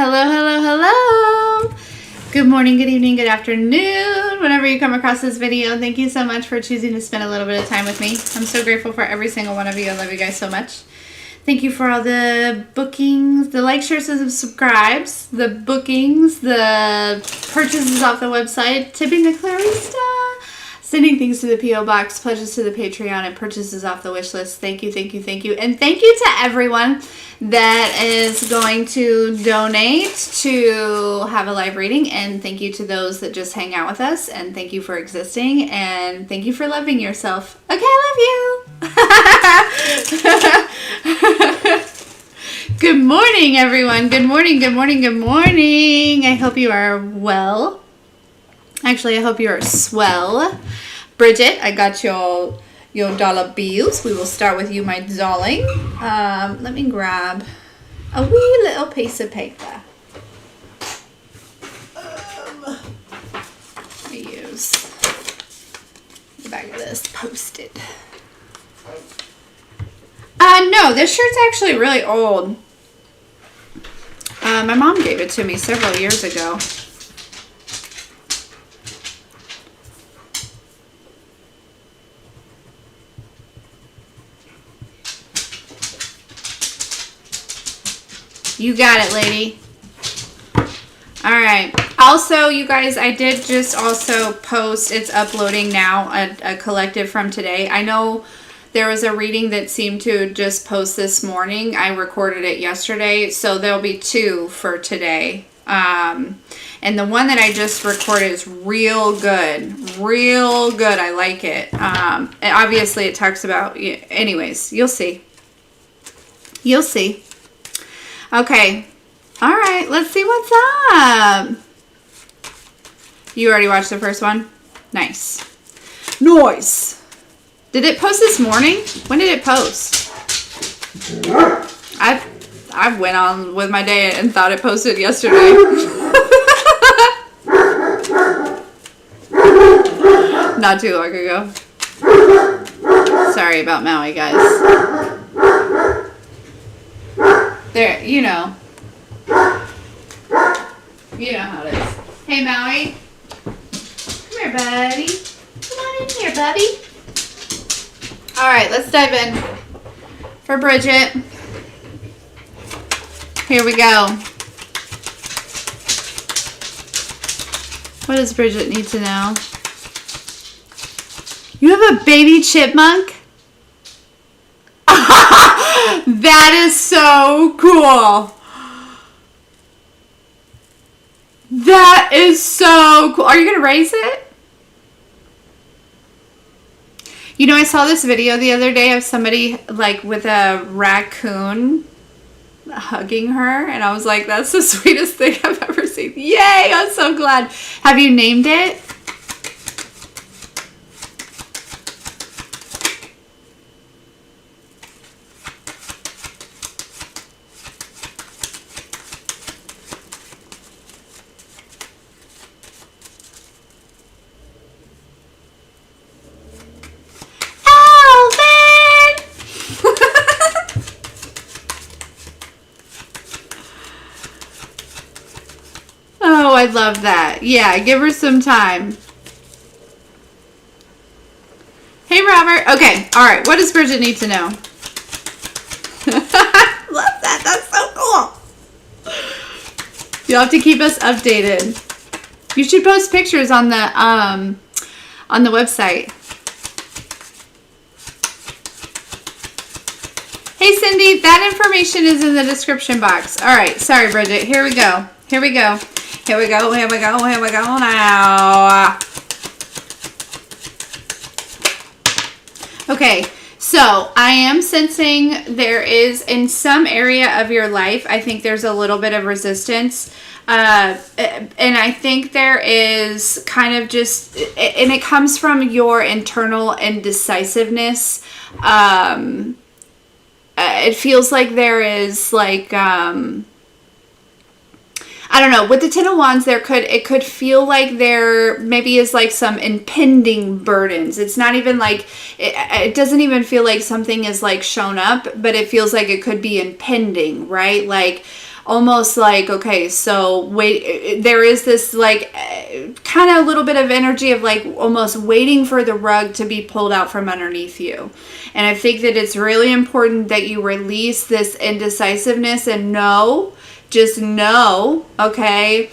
Hello, hello, hello. Good morning, good evening, good afternoon. Whenever you come across this video, thank you so much for choosing to spend a little bit of time with me. I'm so grateful for every single one of you. I love you guys so much. Thank you for all the bookings, the likes, shares, and subscribes, the bookings, the purchases off the website, tipping the clarista, sending things to the P.O. Box, pledges to the Patreon, and purchases off the wish list. Thank you, thank you, thank you. And thank you to everyone that is going to donate to have a live reading. And thank you to those that just hang out with us. And thank you for existing. And thank you for loving yourself. Okay, I love you. Good morning, everyone. Good morning, good morning, good morning. I hope you are well. Actually, I hope you are swell. Bridget, I got your dollar bills. We will start with you, my darling. Let me grab a wee little piece of paper. Let me use the back of this Post-it. No, this shirt's actually really old. My mom gave it to me several years ago. You got it, lady. All right. Also, you guys, I did just also post, it's uploading now, a collective from today. I know there was a reading that seemed to just post this morning. I recorded it yesterday, so there'll be two for today. And the one that I just recorded is real good. Real good. I like it. And obviously, it talks about, anyways, you'll see. You'll see. Okay. All right. Let's see what's up. You already watched the first one? Nice. Nice. Did it post this morning? When did it post? I went on with my day and thought it posted yesterday. Not too long ago. Sorry about Maui, guys. There, you know. You know how it is. Hey, Maui. Come here, buddy. Come on in here, buddy. All right, let's dive in. For Bridget. Here we go. What does Bridget need to know? You have a baby chipmunk? That is so cool. That is so cool. Are you going to raise it? You know, I saw this video the other day of somebody like with a raccoon hugging her. And I was like, that's the sweetest thing I've ever seen. Yay, I'm so glad. Have you named it? Oh, I love that. Yeah, give her some time. Hey, Robert. Okay, all right. What does Bridget need to know? Love that. That's so cool. You'll have to keep us updated. You should post pictures on the website. Hey, Cindy. That information is in the description box. All right. Sorry, Bridget. Here we go. Here we go. Here we go, here we go, here we go now. Okay, so I am sensing there is, in some area of your life, I think there's a little bit of resistance. And I think there is kind of just, and it comes from your internal indecisiveness. It feels like there is like, I don't know, with the Ten of Wands, it could feel like there maybe is like some impending burdens. It's not even like, it doesn't even feel like something is like shown up, but it feels like it could be impending, right? Like almost like, okay, so wait, there is this like kind of a little bit of energy of like almost waiting for the rug to be pulled out from underneath you. And I think that it's really important that you release this indecisiveness and just know, okay,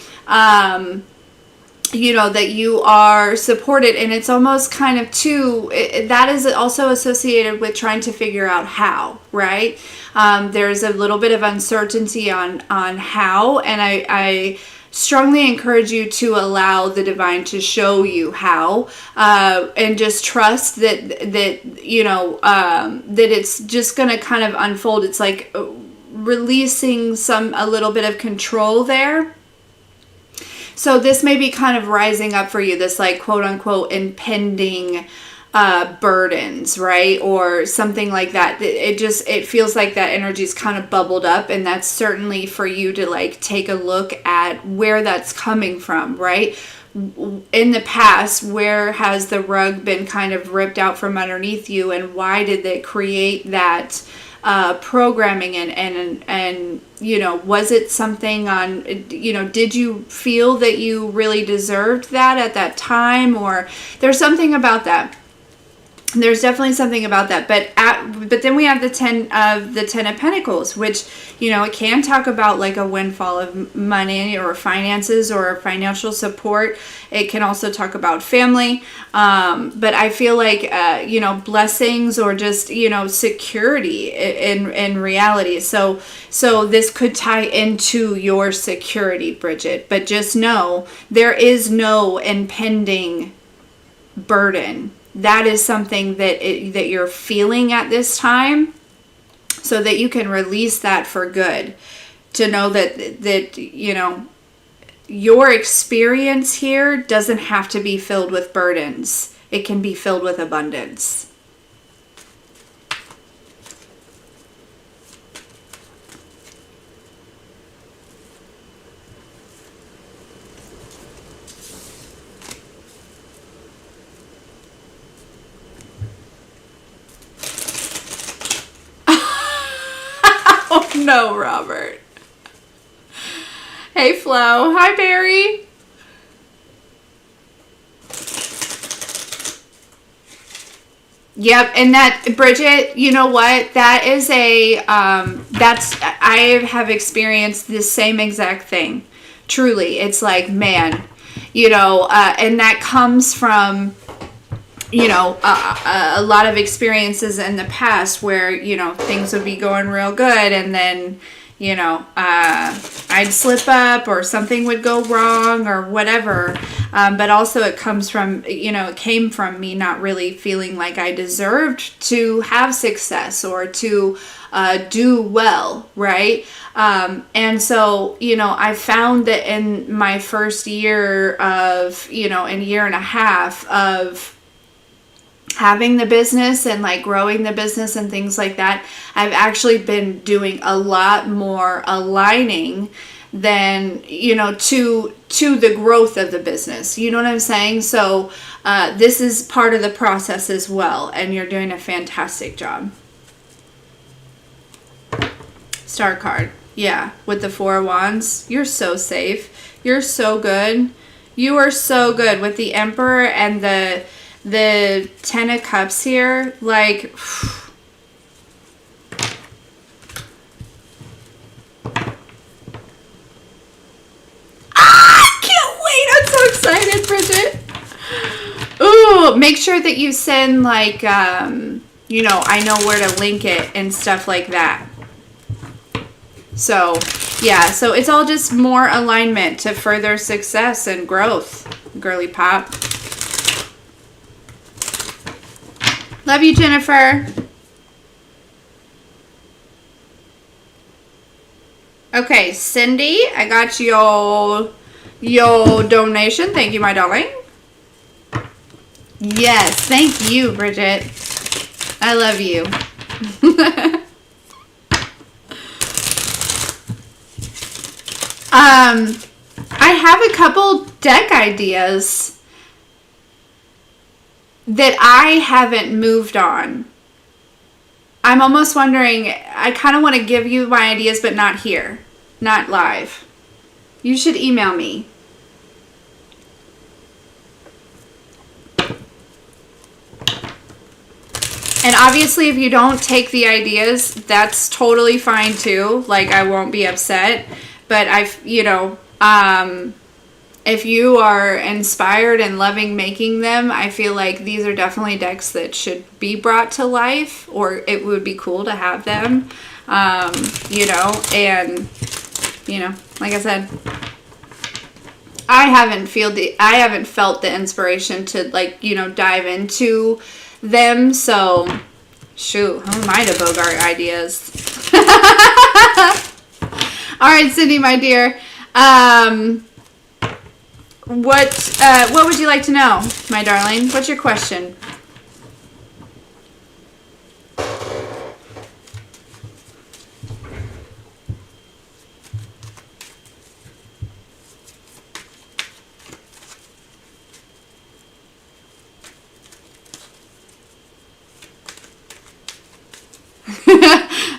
you know, that you are supported. And it's almost kind of too, that is also associated with trying to figure out how, right? There's a little bit of uncertainty on how, and I strongly encourage you to allow the divine to show you how, and just trust that you know, that it's just going to kind of unfold. It's like releasing a little bit of control there. So this may be kind of rising up for you, this like quote unquote impending burdens, right? Or something like that. It feels like that energy's kind of bubbled up, and that's certainly for you to like take a look at where that's coming from, right? In the past, where has the rug been kind of ripped out from underneath you, and why did it create that programming, and you know, was it something on, you know, did you feel that you really deserved that at that time? Or there's something about that. There's definitely something about that. But then we have the 10 of Pentacles, which, you know, it can talk about like a windfall of money or finances or financial support. It can also talk about family. But I feel like, you know, blessings or just, you know, security in reality. So this could tie into your security, Bridget. But just know there is no impending burden. That is something that you're feeling at this time, so that you can release that for good. To know that you know, your experience here doesn't have to be filled with burdens. It can be filled with abundance. Oh no, Robert. Hey Flo. Hi Barry. Yep, and that, Bridget, you know what? That is I have experienced the same exact thing. Truly. It's like, man, you know, and that comes from, you know, a lot of experiences in the past where, you know, things would be going real good, and then, you know, I'd slip up or something would go wrong or whatever. But also it comes from, you know, it came from me not really feeling like I deserved to have success or to do well, right? And so, you know, I found that in my first year of, you know, in a year and a half of having the business and like growing the business and things like that, I've actually been doing a lot more aligning than, you know, to the growth of the business. You know what I'm saying? So this is part of the process as well, and you're doing a fantastic job. Star card. Yeah, with the 4 of Wands. You're so safe. You're so good. You are so good with the Emperor and the 10 of Cups here. Like, I can't wait. I'm so excited, Bridget. Ooh, make sure that you send like, you know, I know where to link it and stuff like that. So, yeah, so it's all just more alignment to further success and growth, girly pop. Love you, Jennifer. Okay, Cindy, I got your donation. Thank you, my darling. Yes, thank you, Bridget. I love you. I have a couple deck ideas that I haven't moved on. I'm almost wondering, I kind of want to give you my ideas, but not here. not live. You should email me. And obviously, if you don't take the ideas, that's totally fine too. Like, I won't be upset. But if you are inspired and loving making them, I feel like these are definitely decks that should be brought to life, or it would be cool to have them. Like I said, I haven't felt the inspiration to dive into them. So shoot, who am I to bogart ideas? All right, Cindy, my dear. What would you like to know, my darling? What's your question?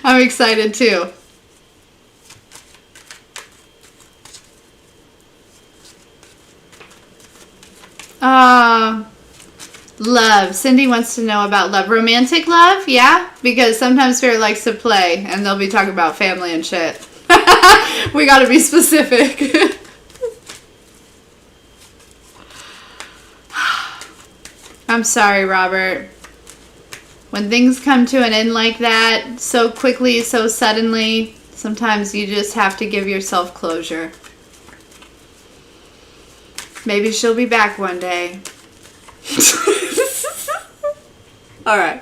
I'm excited too. Love. Cindy wants to know about love. Romantic love? Yeah? Because sometimes Spirit likes to play and they'll be talking about family and shit. We gotta be specific. I'm sorry, Robert. When things come to an end like that, so quickly, so suddenly, sometimes you just have to give yourself closure. Maybe she'll be back one day. All right.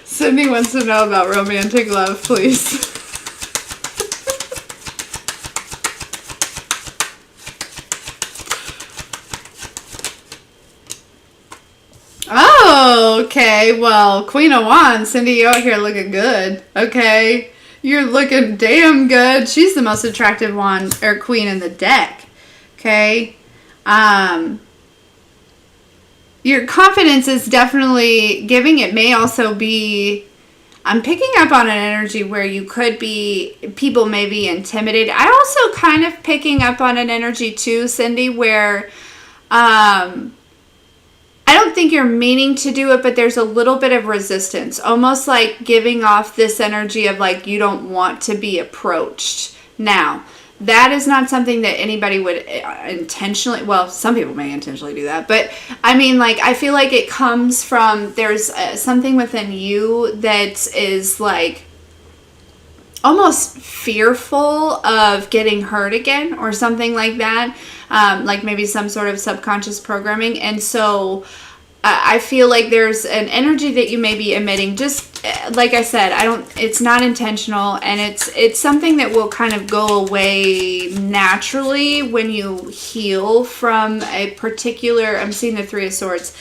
Cindy wants to know about romantic love, please. Oh, okay. Well, Queen of Wands, Cindy, you out here looking good. Okay. You're looking damn good. She's the most attractive wand or queen in the deck. Okay. Your confidence is definitely giving. It may also be, I'm picking up on an energy where you could be, people may be intimidated. I also kind of picking up on an energy too, Cindy, where I don't think you're meaning to do it, but there's a little bit of resistance, almost like giving off this energy of like you don't want to be approached. Now, that is not something that anybody would intentionally, well, some people may intentionally do that, but I mean, like, I feel like it comes from, there's something within you that is like almost fearful of getting hurt again or something like that, like maybe some sort of subconscious programming. And so I feel like there's an energy that you may be emitting, just like I said, it's not intentional, and it's something that will kind of go away naturally when you heal from a particular, I'm seeing the Three of Swords,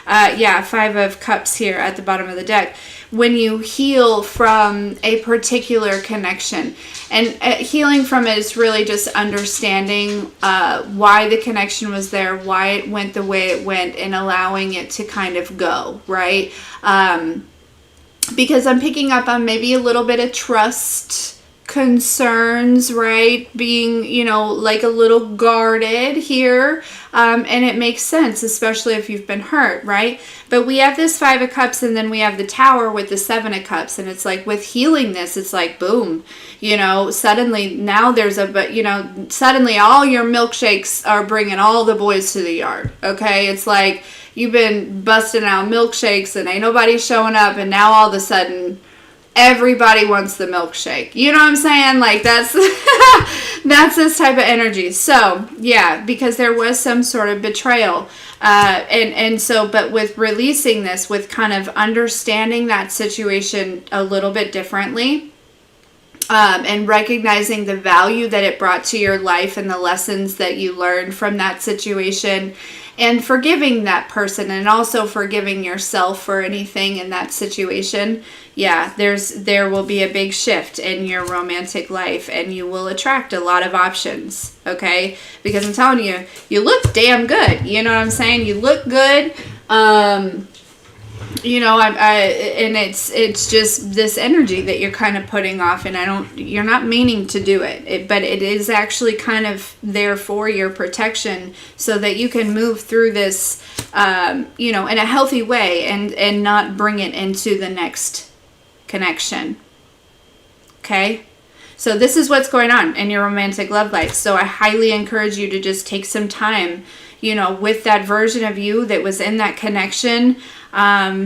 5 of Cups here at the bottom of the deck. When you heal from a particular connection, and healing from it is really just understanding why the connection was there, why it went the way it went, and allowing it to kind of go, right? Because I'm picking up on maybe a little bit of trust concerns, right? Being, like a little guarded here. And it makes sense, especially if you've been hurt, right? But we have this 5 of Cups, and then we have the Tower with the 7 of Cups. And it's like with healing this, it's like, boom, suddenly now suddenly all your milkshakes are bringing all the boys to the yard. Okay. It's like you've been busting out milkshakes and ain't nobody showing up. And now all of a sudden, everybody wants the milkshake. You know what I'm saying? Like that's this type of energy. So yeah, because there was some sort of betrayal. But with releasing this, with kind of understanding that situation a little bit differently, and recognizing the value that it brought to your life and the lessons that you learned from that situation, and forgiving that person, and also forgiving yourself for anything in that situation. Yeah, there will be a big shift in your romantic life, and you will attract a lot of options, okay? Because I'm telling you, you look damn good. You know what I'm saying? You look good. and it's just this energy that you're kind of putting off, and you're not meaning to do it, but it is actually kind of there for your protection so that you can move through this, in a healthy way and not bring it into the next connection. Okay? So this is what's going on in your romantic love life. So I highly encourage you to just take some time, with that version of you that was in that connection,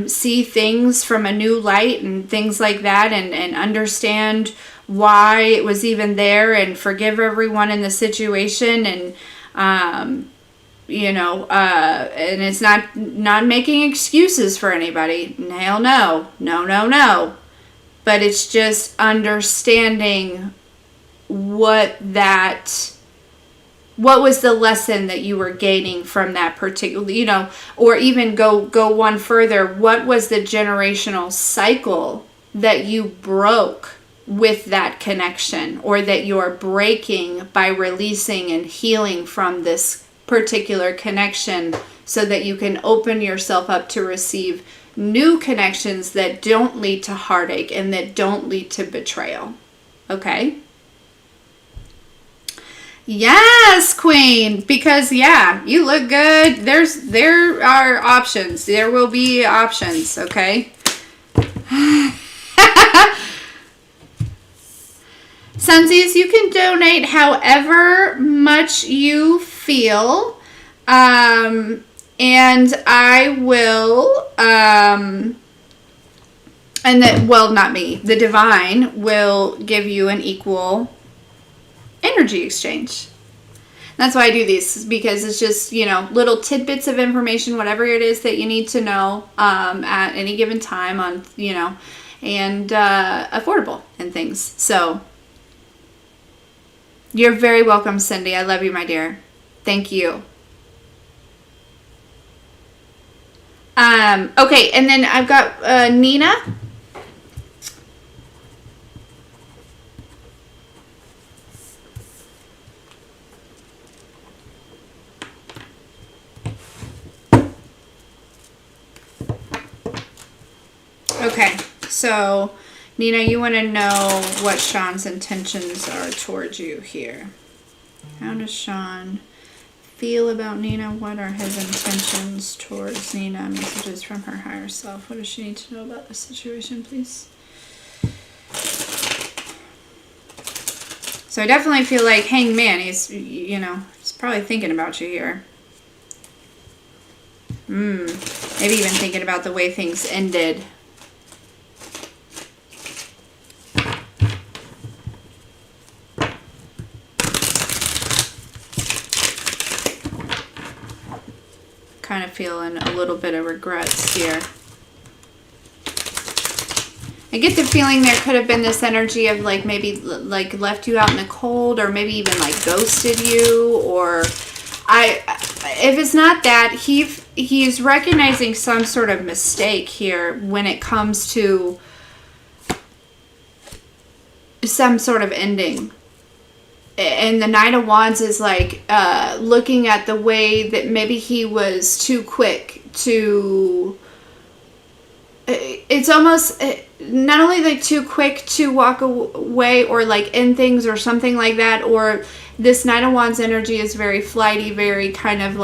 see things from a new light and things like that, and understand why it was even there, and forgive everyone in the situation, and and it's not making excuses for anybody. Hell no. But it's just understanding what was the lesson that you were gaining from that particular, or even go one further. What was the generational cycle that you broke with that connection, or that you're breaking by releasing and healing from this particular connection, so that you can open yourself up to receive new connections that don't lead to heartache and that don't lead to betrayal. Okay? Yes, Queen, because you look good. There are options. There will be options, okay? Sunsies, you can donate however much you feel. And I will, not me, the divine will give you an equal energy exchange. That's why I do these, because it's just, little tidbits of information, whatever it is that you need to know at any given time on, and affordable and things. So you're very welcome, Cindy. I love you, my dear. Thank you. Okay, and then I've got Nina. Okay, so Nina, you want to know what Sean's intentions are towards you here. How does Sean feel about Nina? What are his intentions towards Nina? Messages from her higher self. What does she need to know about the situation, please? So I definitely feel like Hangman, he's probably thinking about you here. Maybe even thinking about the way things ended. Kind of feeling a little bit of regrets here. I get the feeling there could have been this energy of maybe left you out in the cold, or maybe even ghosted you, or if it's not that, he's recognizing some sort of mistake here when it comes to some sort of ending. And the Knight of Wands is looking at the way that maybe he was too quick to... It's almost not only too quick to walk away or end things or something like that, or this Knight of Wands energy is very flighty, very kind of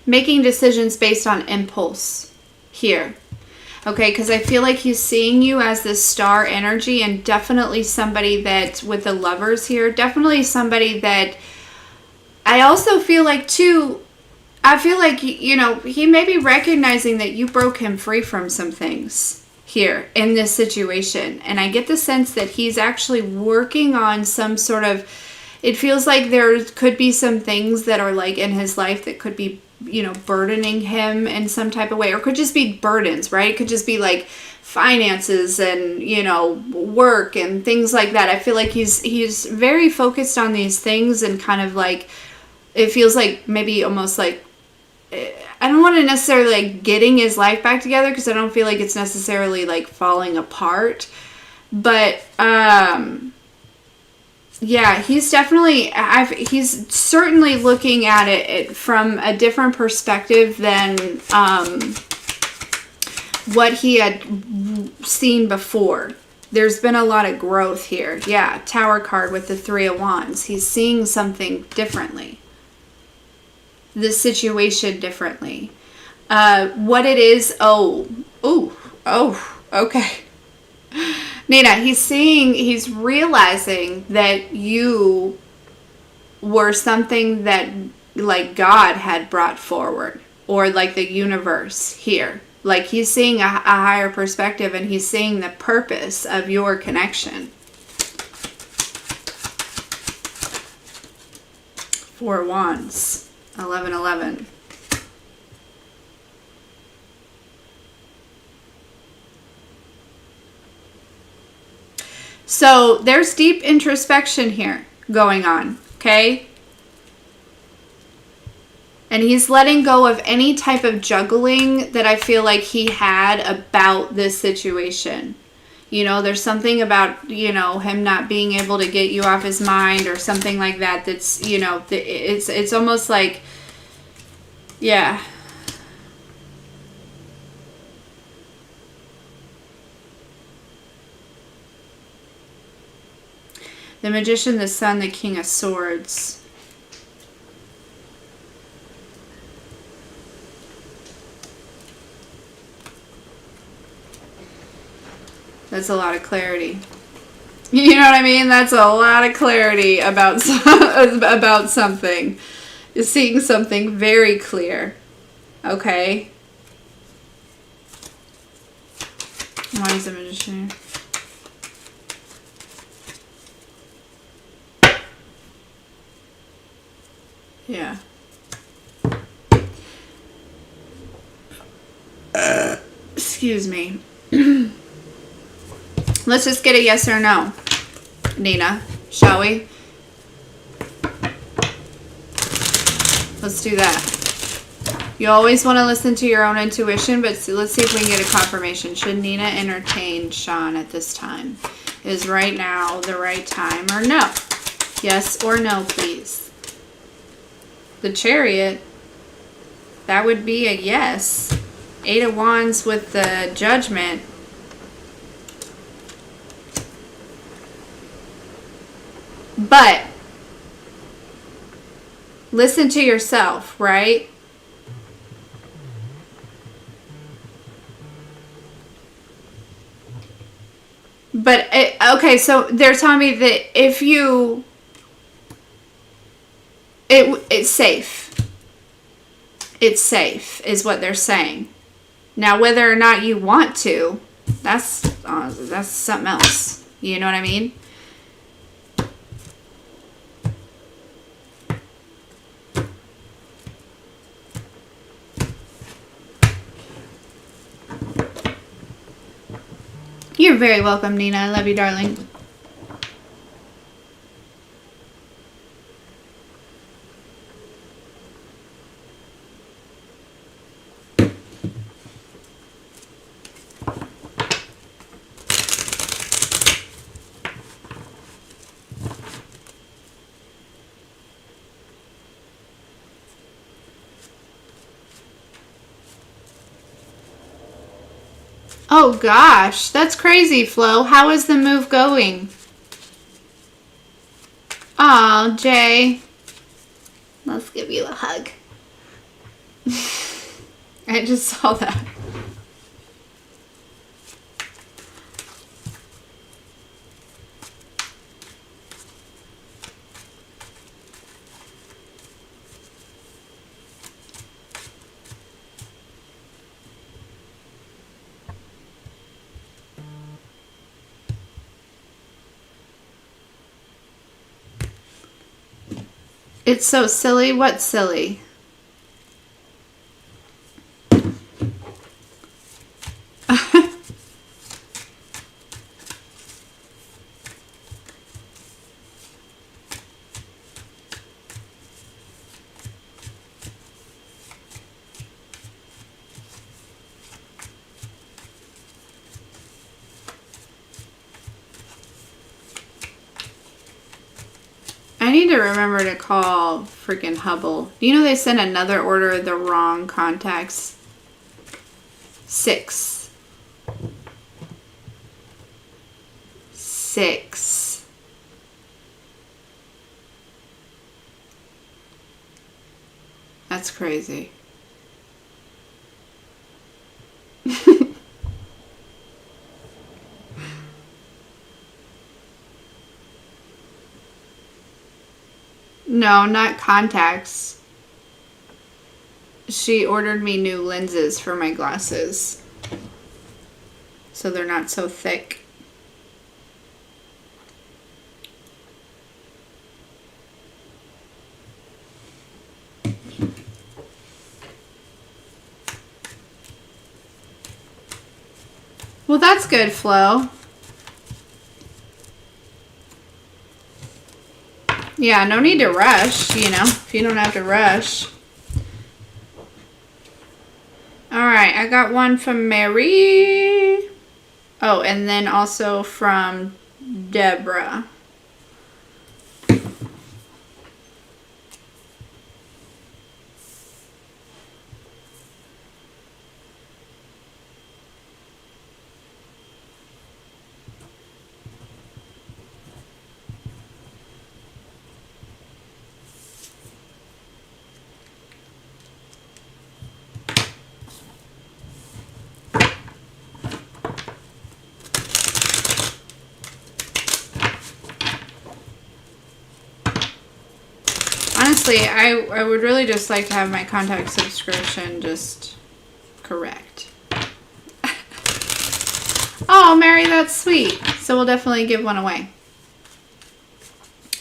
making decisions based on impulse here. Okay, because I feel like he's seeing you as this star energy, and definitely somebody that, with the Lovers here, definitely somebody that I also feel like too, I feel like, he may be recognizing that you broke him free from some things here in this situation. And I get the sense that he's actually working on some sort of, it feels like there could be some things that are in his life that could be burdening him in some type of way, or could just be burdens, right? It could just be finances and, work and things like that. I feel like he's very focused on these things, and kind of it feels like maybe almost I don't want to necessarily getting his life back together, because I don't feel like it's necessarily falling apart, but Yeah, he's definitely, he's certainly looking at it from a different perspective than what he had seen before. There's been a lot of growth here. Yeah, Tower card with the Three of Wands. He's seeing something differently. The situation differently. What it is, okay. Nina, he's realizing that you were something that like God had brought forward, or like the universe here. Like he's seeing a higher perspective, and he's seeing the purpose of your connection. 4 Wands, 1111. So there's deep introspection here going on, okay? And he's letting go of any type of juggling that I feel like he had about this situation. You know, there's something about, you know, him not being able to get you off his mind or something like that. That's, you know, it's almost like, yeah. The Magician, the Sun, the King of Swords. That's a lot of clarity. You know what I mean? That's a lot of clarity about about something. You're seeing something very clear. Okay? Why is the Magician here? Yeah. Excuse me. Let's just get a yes or no, Nina, shall we? Let's do that. You always want to listen to your own intuition, but let's see if we can get a confirmation. Should Nina entertain Sean at this time? Is right now the right time or no? Yes or no, please. The Chariot, that would be a yes. 8 of Wands with the Judgment. But listen to yourself, right? But, okay, so they're telling me that if you... It's safe. It's safe, is what they're saying. Now, whether or not you want to, that's something else. You know what I mean? You're very welcome, Nina. I love you, darling. Oh gosh, that's crazy, Flo. How is the move going? Oh, Jay. Let's give you a hug. I just saw that. It's so silly. What's silly? need to remember to call freaking Hubble. You know they sent another order of the wrong contacts. 6. That's crazy. No, not contacts. She ordered me new lenses for my glasses, so they're not so thick. Well, that's good, Flo. Yeah, no need to rush, you know, if you don't have to rush. Alright, I got one from Mary. Oh, and then also from Deborah. Honestly, I would really just like to have my contact subscription just correct. Oh, Mary, that's sweet. So we'll definitely give one away.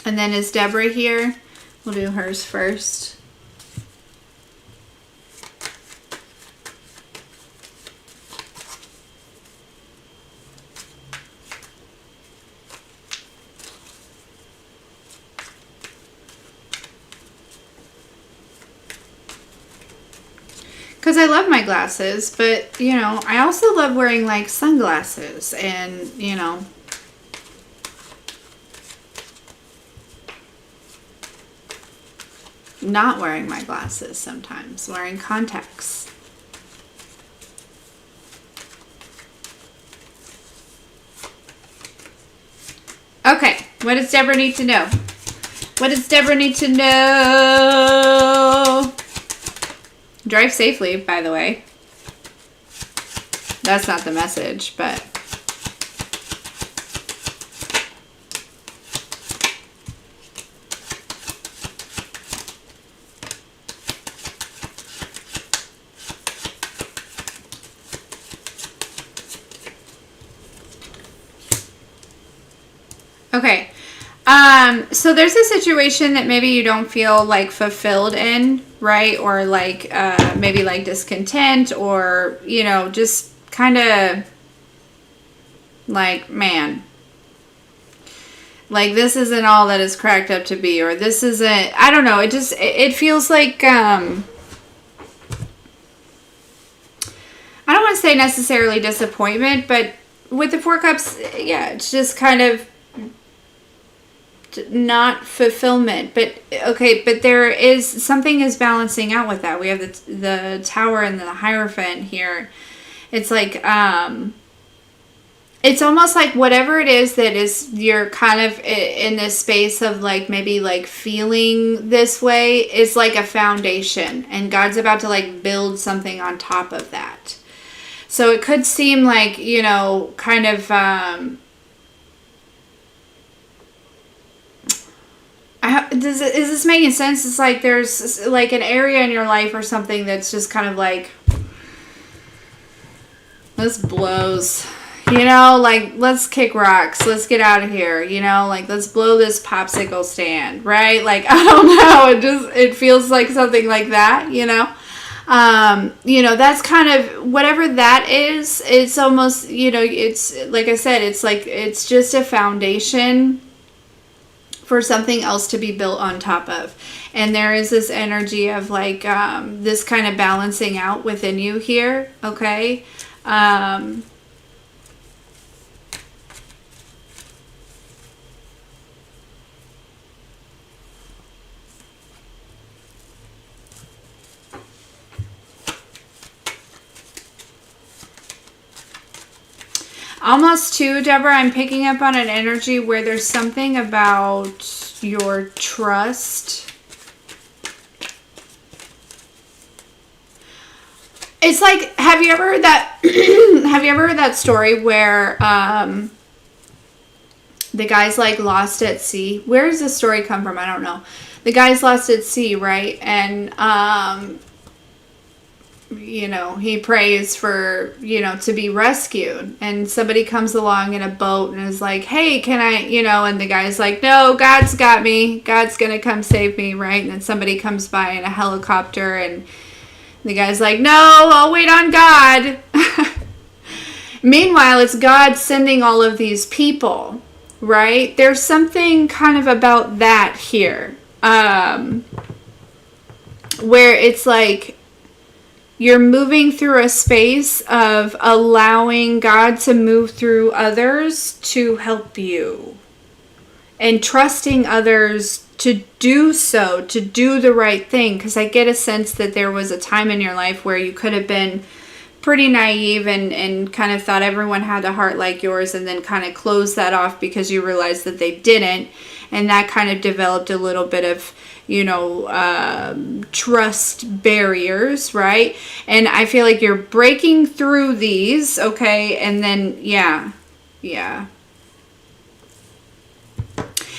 And then is Deborah here? We'll do hers first. Because I love my glasses, but, you know, I also love wearing, like, sunglasses and, you know, not wearing my glasses sometimes, wearing contacts. Okay, what does Deborah need to know? What does Deborah need to know? Drive safely, by the way. That's not the message, but... Okay. So there's a situation that maybe you don't feel like fulfilled in, right? Or like maybe like discontent, or, you know, just kind of like, man, like this isn't all that it's cracked up to be, or this isn't, I don't know. It feels like, I don't want to say necessarily disappointment, but with the 4 cups, yeah, it's just kind of not fulfillment, but okay, but there is something is balancing out with that. We have the Tower and the Hierophant here. It's like it's almost like whatever it is that is, you're kind of in this space of like maybe like feeling this way is like a foundation, and God's about to like build something on top of that. So it could seem like, you know, kind of is this making sense? It's like there's like an area in your life or something that's just kind of like, this blows, you know, like let's kick rocks, let's get out of here, you know, like let's blow this popsicle stand, right? Like, I don't know, it feels like something like that, you know. You know, that's kind of whatever that is. It's almost, you know, it's like I said, it's like it's just a foundation for something else to be built on top of. And there is this energy of like this kind of balancing out within you here, okay? Almost two, Deborah. I'm picking up on an energy where there's something about your trust. It's like, have you ever heard that? Have you ever heard that story where the guy's like lost at sea? Where does this story come from? I don't know. The guy's lost at sea, right? And you know, he prays for, you know, to be rescued, and somebody comes along in a boat and is like, hey, can I, you know, and the guy's like, no, God's got me, God's gonna come save me, right? And then somebody comes by in a helicopter and the guy's like, no, I'll wait on God. Meanwhile, it's God sending all of these people, right? There's something kind of about that here, where it's like you're moving through a space of allowing God to move through others to help you, and trusting others to do so, to do the right thing. Because I get a sense that there was a time in your life where you could have been pretty naive and kind of thought everyone had a heart like yours, and then kind of closed that off because you realized that they didn't. And that kind of developed a little bit of, you know, trust barriers, right? And I feel like you're breaking through these, okay? And then, yeah.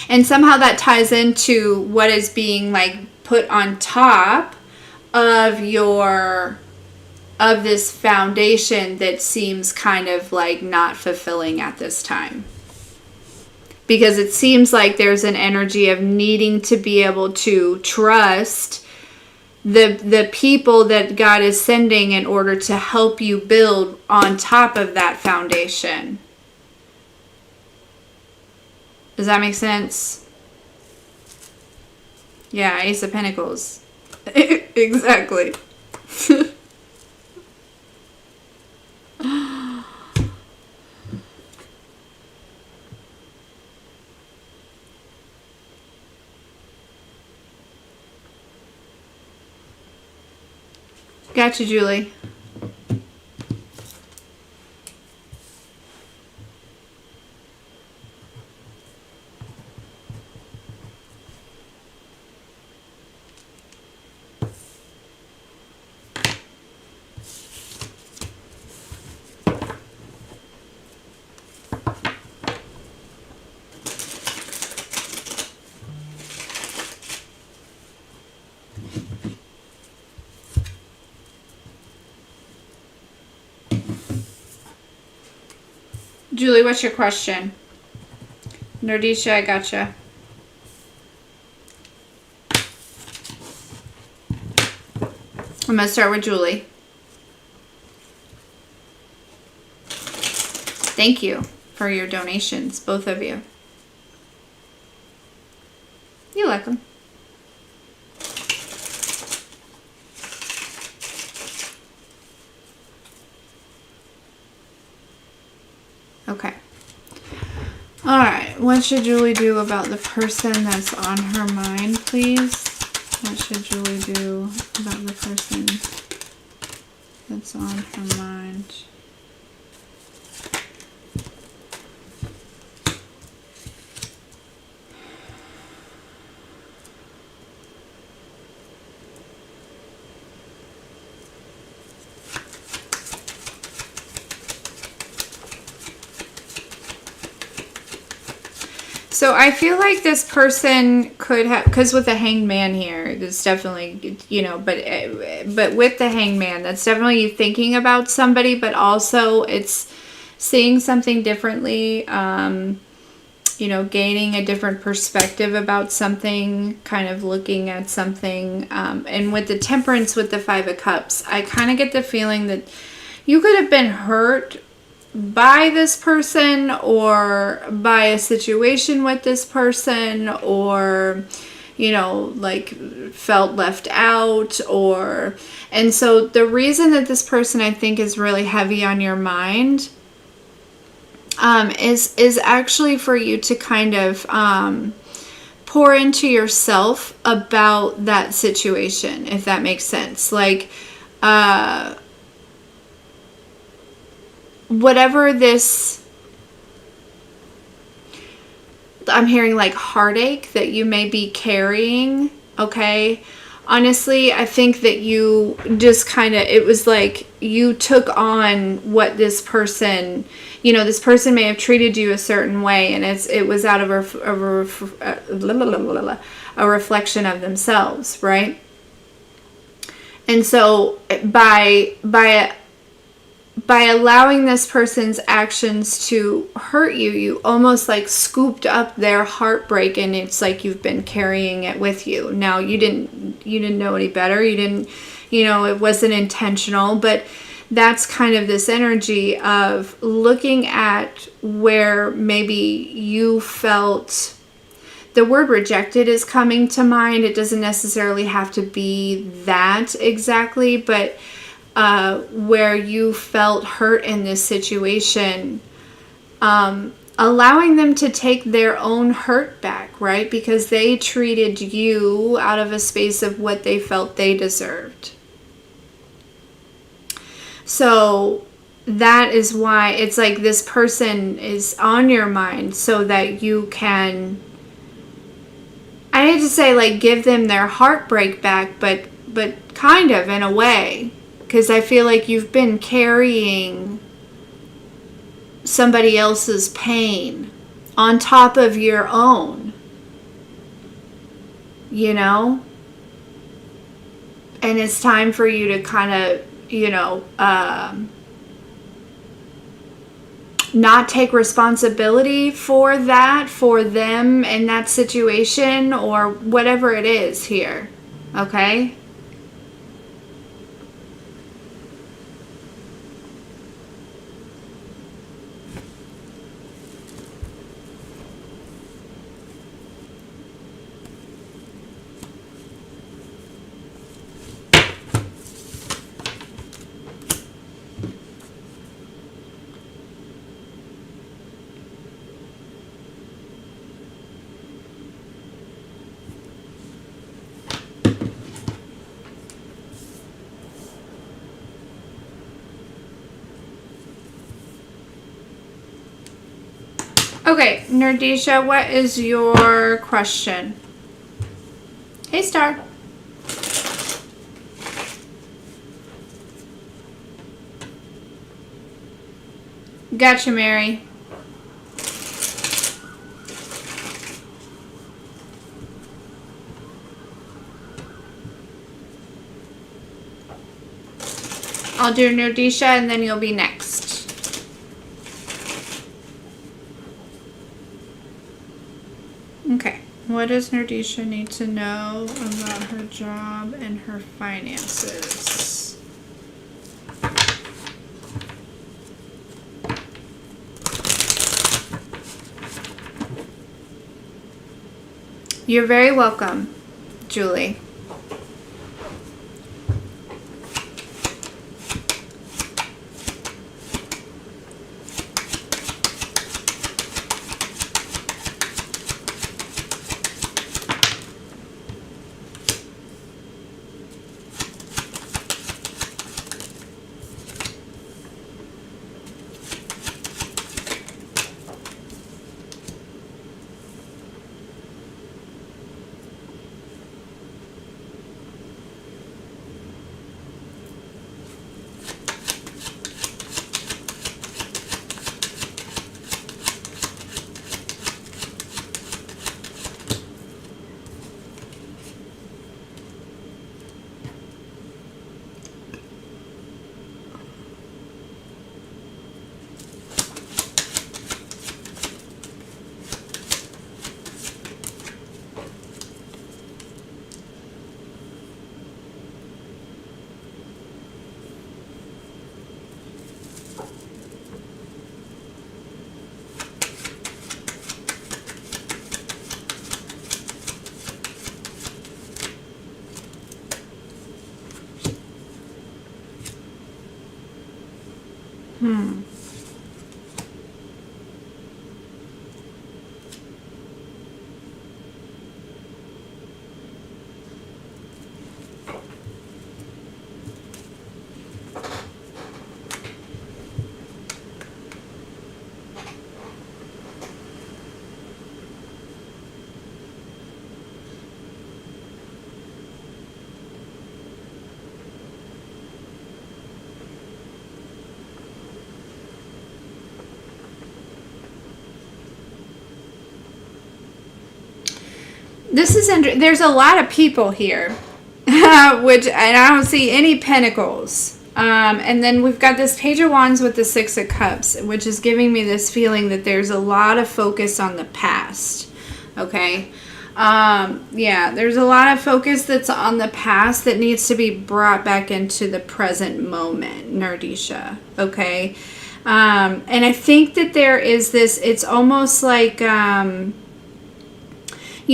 And somehow that ties into what is being like put on top of this foundation that seems kind of like not fulfilling at this time. Because it seems like there's an energy of needing to be able to trust the people that God is sending in order to help you build on top of that foundation. Does that make sense? Yeah, Ace of Pentacles. Exactly. Gotcha, Julie. Julie, what's your question? Nerisha, I gotcha. I'm going to start with Julie. Thank you for your donations, both of you. You're welcome. Okay. Alright, what should Julie do about the person that's on her mind, please? What should Julie do about the person that's on her mind? So I feel like this person could have, because with the Hanged Man here, it's definitely, you know, but with the Hanged Man, that's definitely you thinking about somebody, but also it's seeing something differently, you know, gaining a different perspective about something, kind of looking at something. And with the Temperance, with the Five of Cups, I kind of get the feeling that you could have been hurt by this person, or by a situation with this person, or, you know, like felt left out, or, and so the reason that this person I think is really heavy on your mind is actually for you to kind of pour into yourself about that situation, if that makes sense. Like whatever this I'm hearing like heartache that you may be carrying, okay? Honestly, I think that you just kind of, it was like you took on what this person, you know, this person may have treated you a certain way, and it was out of a reflection of themselves, right? And so by allowing this person's actions to hurt you, you almost like scooped up their heartbreak, and it's like you've been carrying it with you. Now, you didn't know any better. You didn't, you know, it wasn't intentional, but that's kind of this energy of looking at where maybe you felt. The word rejected is coming to mind. It doesn't necessarily have to be that exactly, but where you felt hurt in this situation, allowing them to take their own hurt back, right? Because they treated you out of a space of what they felt they deserved. So that is why it's like this person is on your mind so that you can, I hate to say like give them their heartbreak back, but kind of in a way, because I feel like you've been carrying somebody else's pain on top of your own, you know? And it's time for you to kind of, you know, not take responsibility for that, for them in that situation, or whatever it is here, okay? Okay, Nerisha, what is your question? Hey, Star. Gotcha, Mary. I'll do Nerisha and then you'll be next. Okay. What does Nerisha need to know about her job and her finances? You're very welcome, Julie. This is there's a lot of people here, and I don't see any pentacles. And then we've got this Page of Wands with the Six of Cups, which is giving me this feeling that there's a lot of focus on the past. Okay. Yeah, there's a lot of focus that's on the past that needs to be brought back into the present moment, Nerisha. Okay. And I think that there is this, it's almost like, you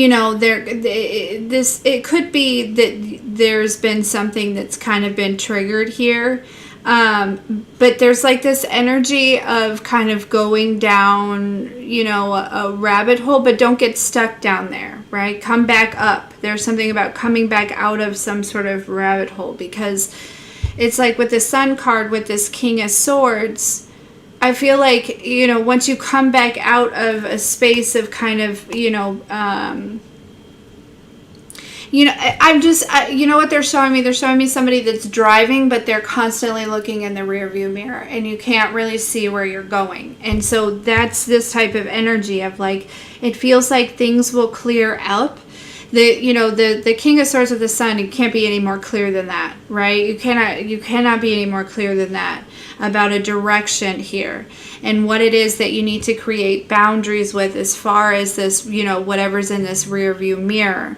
know, it could be that there's been something that's kind of been triggered here. But there's like this energy of kind of going down, you know, a rabbit hole, but don't get stuck down there, right? Come back up. There's something about coming back out of some sort of rabbit hole, because it's like with the Sun card, with this King of Swords, I feel like, you know, once you come back out of a space of kind of, you know, you know what they're showing me? They're showing me somebody that's driving, but they're constantly looking in the rear view mirror, and you can't really see where you're going. And so that's this type of energy of like, it feels like things will clear up. The King of Swords with the Sun, it can't be any more clear than that, right? You cannot be any more clear than that about a direction here and what it is that you need to create boundaries with as far as this, you know, whatever's in this rear view mirror.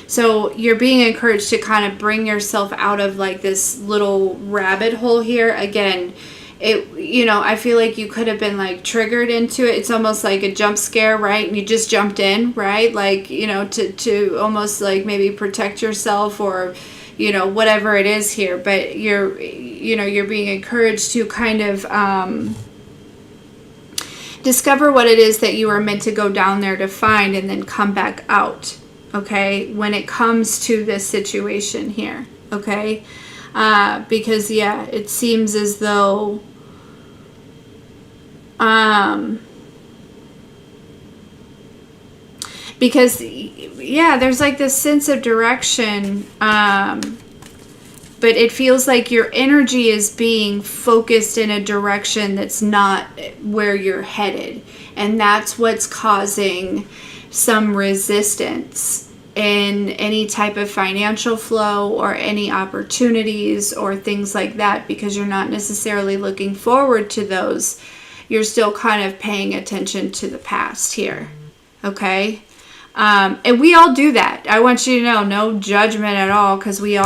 So you're being encouraged to kind of bring yourself out of like this little rabbit hole here. Again, you know, I feel like you could have been like triggered into it. It's almost like a jump scare, right? And you just jumped in, right? Like, you know, to almost like maybe protect yourself or, you know, whatever it is here. But you're being encouraged to kind of discover what it is that you were meant to go down there to find, and then come back out, okay, when it comes to this situation here, okay? Because, yeah, it seems as though because, yeah, there's like this sense of direction, but it feels like your energy is being focused in a direction that's not where you're headed, and that's what's causing some resistance in any type of financial flow or any opportunities or things like that, because you're not necessarily looking forward to those. You're still kind of paying attention to the past here, okay? And we all do that. I want you to know, no judgment at all, because we've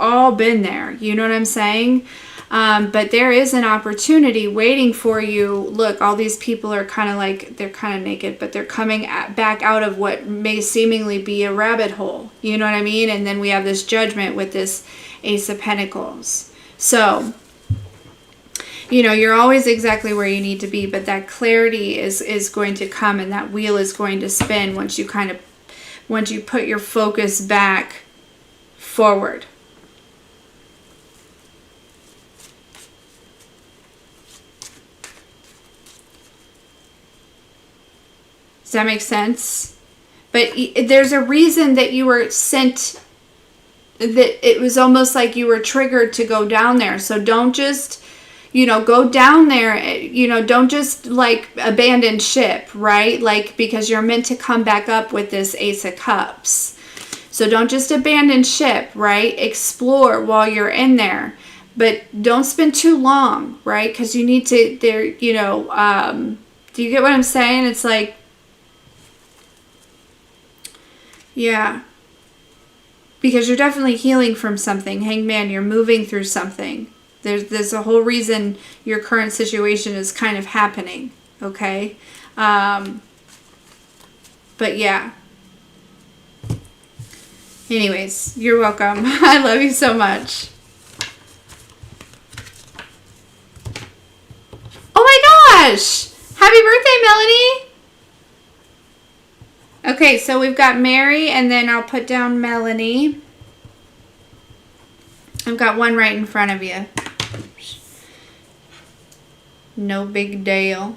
all been there. You know what I'm saying? But there is an opportunity waiting for you. Look, all these people are kind of like, they're kind of naked, but they're coming back out of what may seemingly be a rabbit hole. You know what I mean? And then we have this judgment with this Ace of Pentacles. So, you know, you're always exactly where you need to be, but that clarity is going to come, and that wheel is going to spin once you put your focus back forward. Does that make sense? But there's a reason that you were sent, that it was almost like you were triggered to go down there. So don't just, you know, go down there, you know, don't just like abandon ship, right? Like, because you're meant to come back up with this Ace of Cups. So don't just abandon ship, right? Explore while you're in there, but don't spend too long, right? Because you need to, there, you know, do you get what I'm saying? It's like, yeah, because you're definitely healing from something. Hangman, you're moving through something. There's a whole reason your current situation is kind of happening, okay? But yeah. Anyways, you're welcome. I love you so much. Oh my gosh! Happy birthday, Melanie! Okay, so we've got Mary, and then I'll put down Melanie. I've got one right in front of you. No big deal.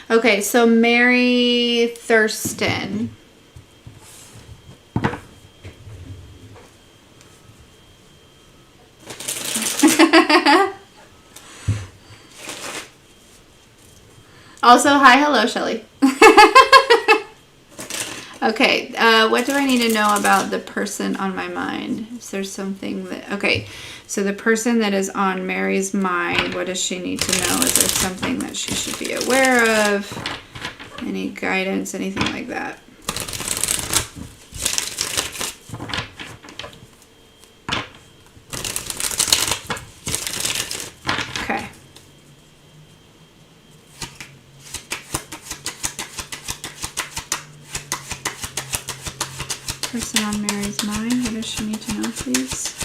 Okay, so Mary Thurston. Also, hi, hello, Shelly. Okay, what do I need to know about the person on my mind? Is there something that... Okay, so the person that is on Mary's mind, what does she need to know? Is there something that she should be aware of? Any guidance, anything like that? Okay. Person on Mary's mind, what does she need to know, please?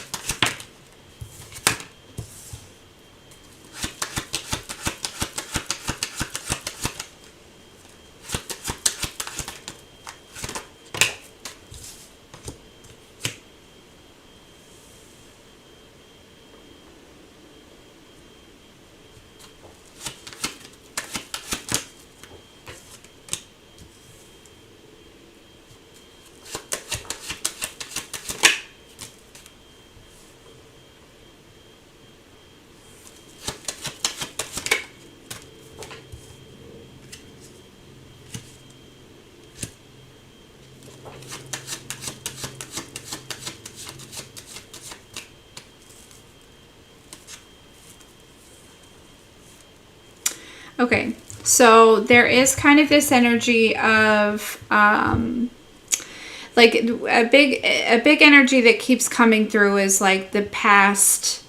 Okay, so there is kind of this energy of like a big energy that keeps coming through is like the past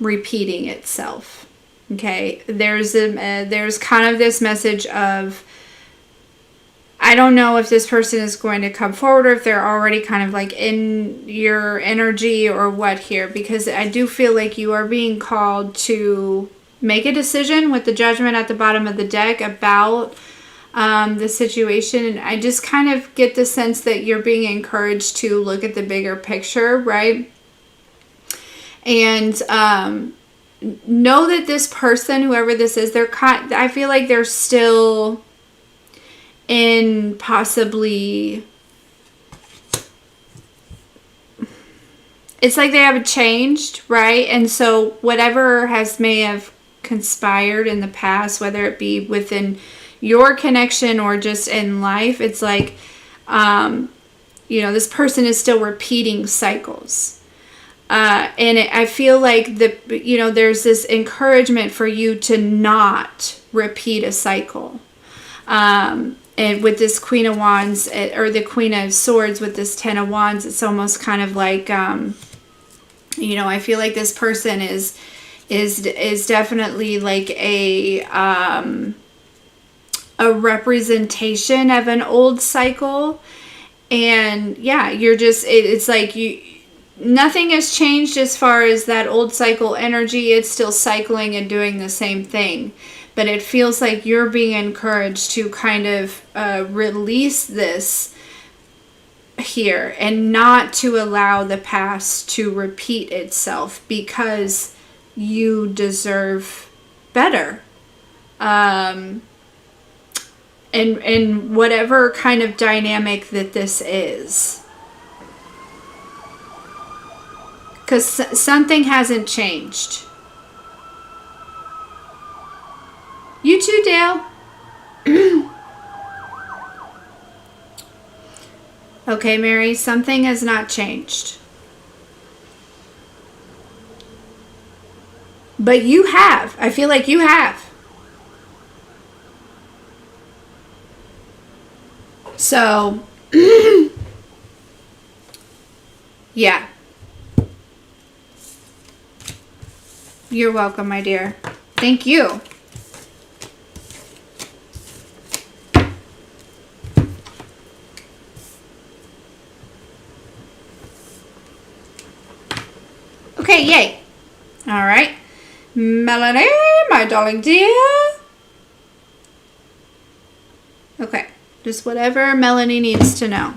repeating itself. Okay, there's kind of this message of, I don't know if this person is going to come forward or if they're already kind of like in your energy or what here, because I do feel like you are being called to make a decision with the Judgment at the bottom of the deck about the situation. And I just kind of get the sense that you're being encouraged to look at the bigger picture, right? And know that this person, whoever this is, I feel like they're still in possibly... It's like they haven't changed, right? And so whatever may have conspired in the past, whether it be within your connection or just in life, it's like, this person is still repeating cycles. And I feel like there's this encouragement for you to not repeat a cycle. And with this Queen of Wands, or the Queen of Swords with this Ten of Wands, it's almost kind of like, I feel like this person is definitely like a representation of an old cycle. And yeah, it's like nothing has changed as far as that old cycle energy. It's still cycling and doing the same thing, but it feels like you're being encouraged to kind of release this here and not to allow the past to repeat itself, because you deserve better. And whatever kind of dynamic that this is, because something hasn't changed. You too, Dale. Okay, Mary, something has not changed. But you have. I feel like you have. So, yeah. You're welcome, my dear. Thank you. Okay, yay. All right. Melanie, my darling dear. Okay. Just whatever Melanie needs to know.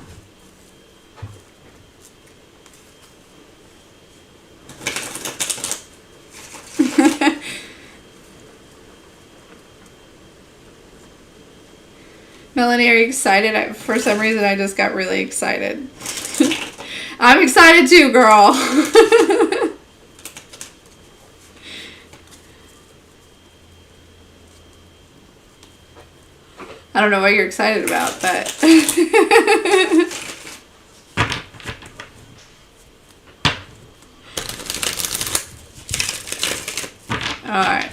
Melanie, are you excited? For some reason, I just got really excited. I'm excited too, girl. I don't know what you're excited about, but all right.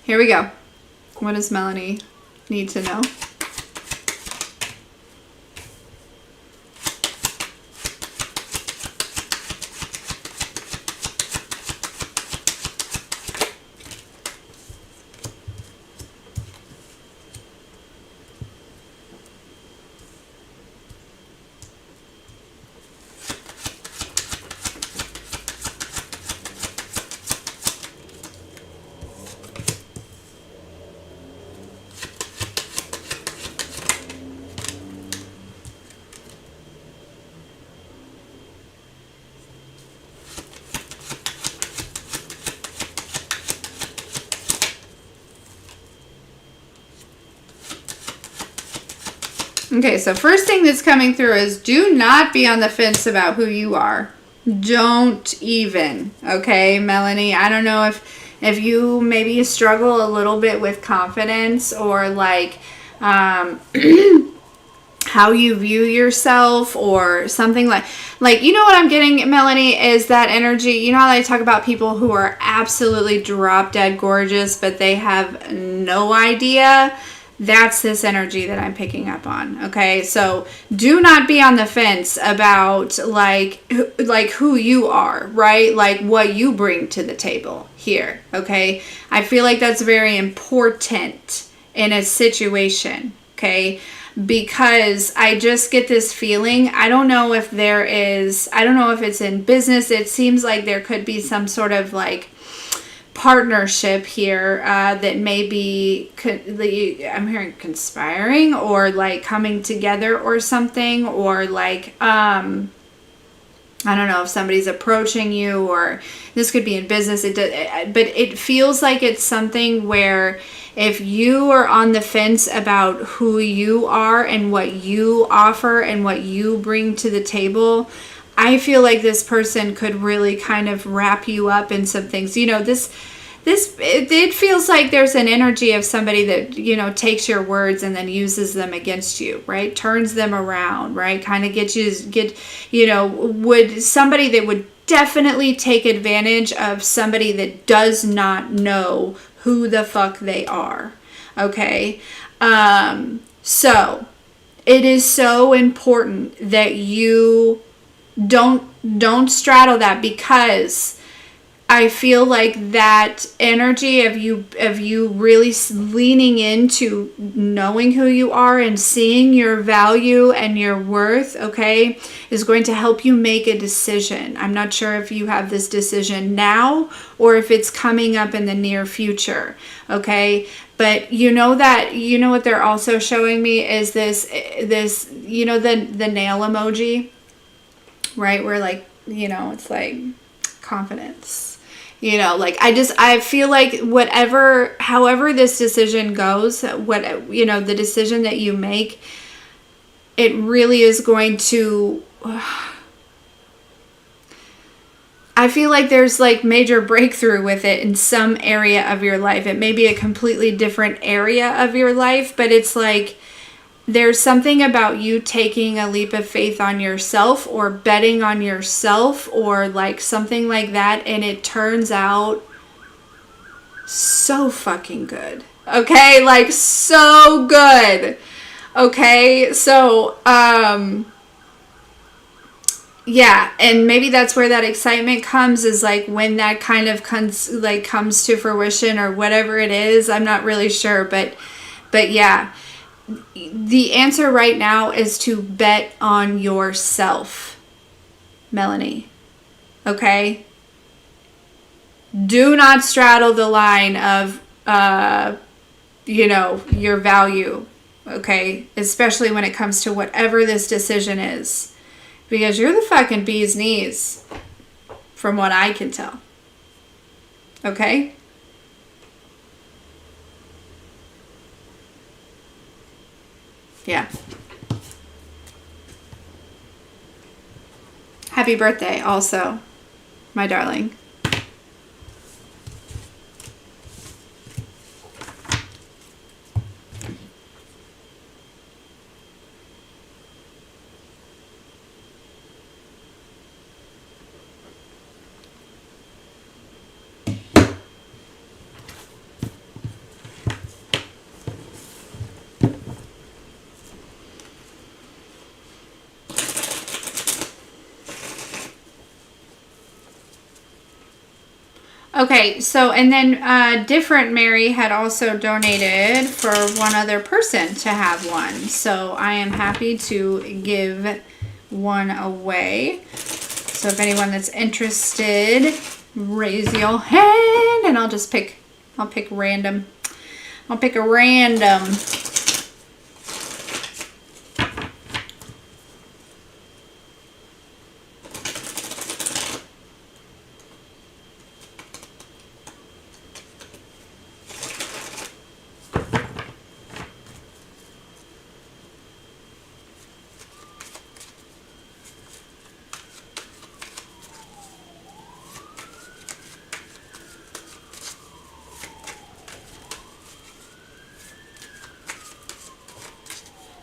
Here we go. What does Melanie need to know? Okay, so first thing that's coming through is do not be on the fence about who you are. Don't even, okay, Melanie? I don't know if you maybe struggle a little bit with confidence or like how you view yourself or something like you know what I'm getting, Melanie, is that energy. You know how I talk about people who are absolutely drop dead gorgeous, but they have no idea? That's this energy that I'm picking up on. Okay, so do not be on the fence about like who you are, right? Like what you bring to the table here. Okay, I feel like that's very important in a situation. Okay, because I just get this feeling. I don't know if it's in business. It seems like there could be some sort of like partnership here that may be I'm hearing conspiring or like coming together or something, or like I don't know if somebody's approaching you, or this could be in business. But it feels like it's something where if you are on the fence about who you are and what you offer and what you bring to the table, I feel like this person could really kind of wrap you up in some things. You know, it feels like there's an energy of somebody that, you know, takes your words and then uses them against you, right? Turns them around, right? Kind of would somebody that would definitely take advantage of somebody that does not know who the fuck they are. Okay. So it is so important that you don't straddle that, because I feel like that energy of you really leaning into knowing who you are and seeing your value and your worth, okay, is going to help you make a decision. I'm not sure if you have this decision now or if it's coming up in the near future, okay? But you know what they're also showing me is this you know, the nail emoji, right? Where like, you know, it's like confidence. You know, like I feel like however this decision goes, the decision that you make, it really is going to, I feel like there's like major breakthrough with it in some area of your life. It may be a completely different area of your life, but it's like, there's something about you taking a leap of faith on yourself or betting on yourself or like something like that, and it turns out so fucking good. Okay? Like so good. Okay? So, yeah, and maybe that's where that excitement comes, is like when that kind of comes to fruition or whatever it is. I'm not really sure, but yeah. The answer right now is to bet on yourself, Melanie. Okay? Do not straddle the line of, your value. Okay? Especially when it comes to whatever this decision is. Because you're the fucking bee's knees, from what I can tell. Okay? Yeah. Happy birthday also. my darling. Okay, so, and then different Mary had also donated for one other person to have one. So I am happy to give one away. So if anyone that's interested, raise your hand and I'll pick random. I'll pick a random.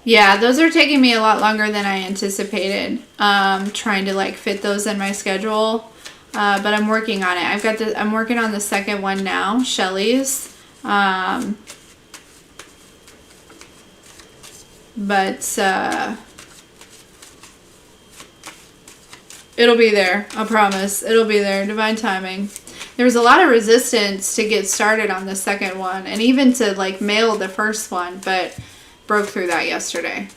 Yeah, those are taking me a lot longer than I anticipated. Trying to like fit those in my schedule, but I'm working on it. I'm working on the second one now, Shelly's. But it'll be there. I promise. It'll be there. Divine timing. There was a lot of resistance to get started on the second one, and even to like mail the first one, but broke through that yesterday.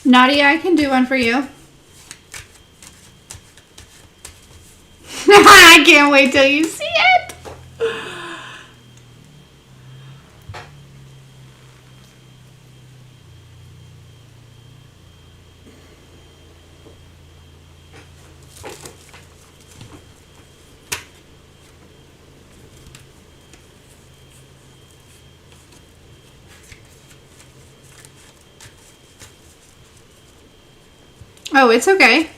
Nadia, I can do one for you. I can't wait till you see it. Oh, it's okay.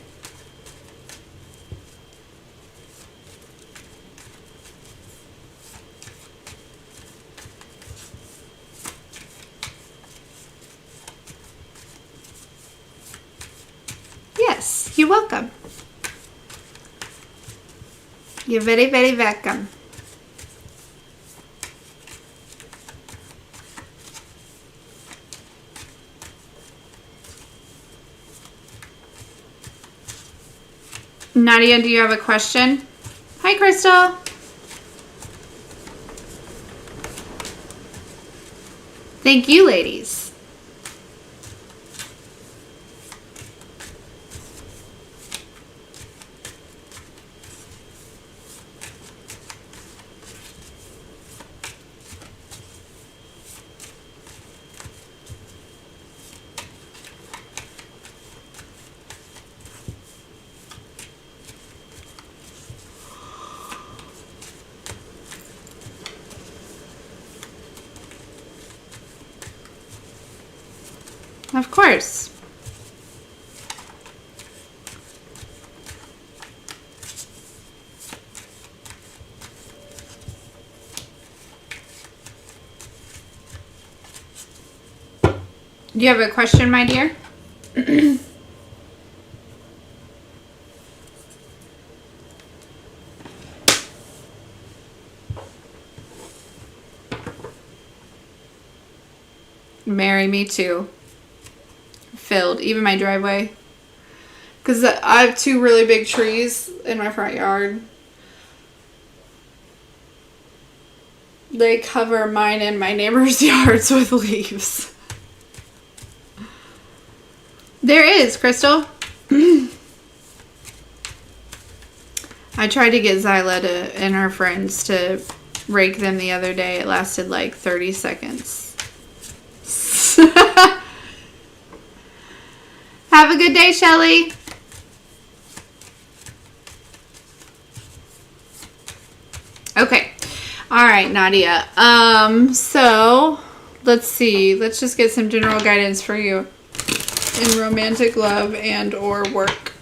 Yes, you're welcome. You're very, very welcome. Nadia, do you have a question? Hi, Crystal. Thank you, ladies. Of course. Do you have a question, my dear? Marry me too. Filled. Even my driveway. Because I have 2 really big trees in my front yard. They cover mine and my neighbor's yards with leaves. There is, Crystal. I tried to get Zyla and her friends to rake them the other day. It lasted like 30 seconds. Have a good day, Shelly. Okay. All right, Nadia. So let's see. Let's just get some general guidance for you in romantic love and or work.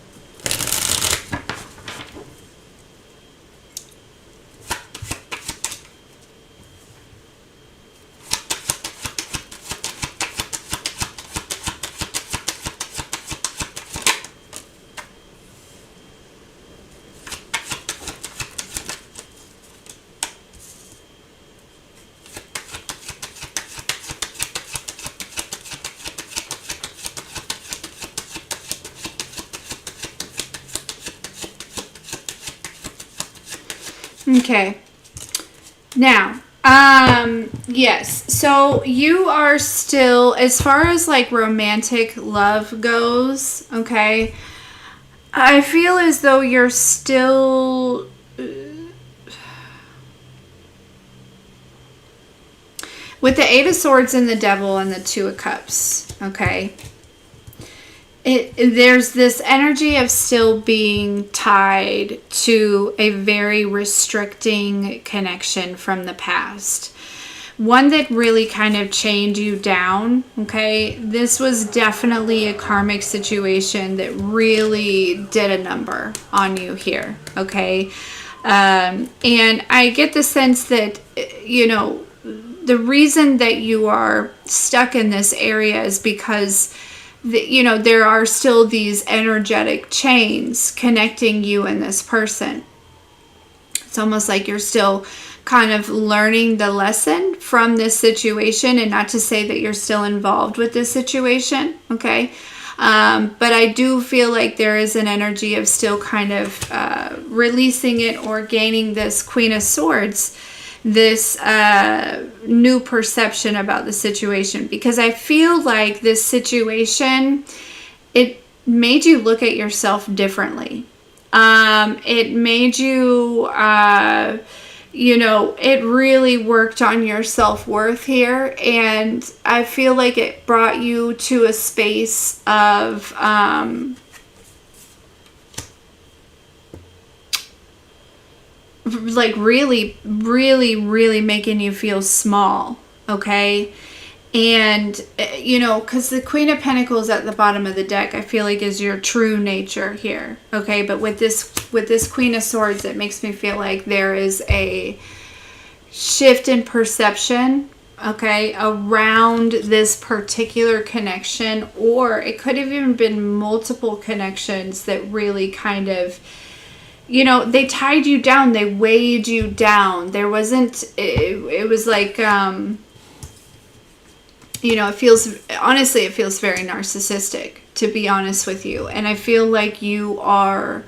Okay. Now, yes. So you are still, as far as like romantic love goes, okay, I feel as though you're still with the 8 of Swords and the Devil and the 2 of Cups, okay? There's this energy of still being tied to a very restricting connection from the past. One that really kind of chained you down, okay? This was definitely a karmic situation that really did a number on you here, okay? And I get the sense that, you know, the reason that you are stuck in this area is because you know, there are still these energetic chains connecting you and this person. It's almost like you're still kind of learning the lesson from this situation, and not to say that you're still involved with this situation, okay? But I do feel like there is an energy of still kind of releasing it or gaining this Queen of Swords, this new perception about the situation, because I feel like this situation, it made you look at yourself differently. It made you, you know, it really worked on your self-worth here, and I feel like it brought you to a space of like really making you feel small, okay? And you know, because the Queen of Pentacles at the bottom of the deck, I feel like is your true nature here, okay? But with this Queen of Swords, it makes me feel like there is a shift in perception, okay, around this particular connection, or it could have even been multiple connections that really kind of, you know, they tied you down, they weighed you down. There wasn't, it was like, you know, it feels very narcissistic, to be honest with you. And I feel like you are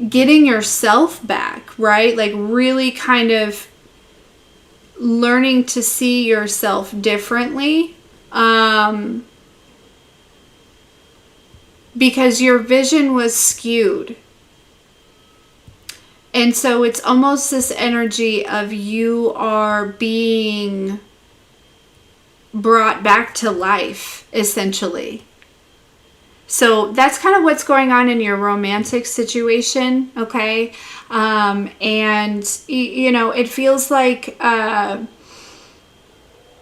getting yourself back, right? Like really kind of learning to see yourself differently. Because your vision was skewed. And so it's almost this energy of you are being brought back to life, essentially. So that's kind of what's going on in your romantic situation, okay? And, you know, it feels like,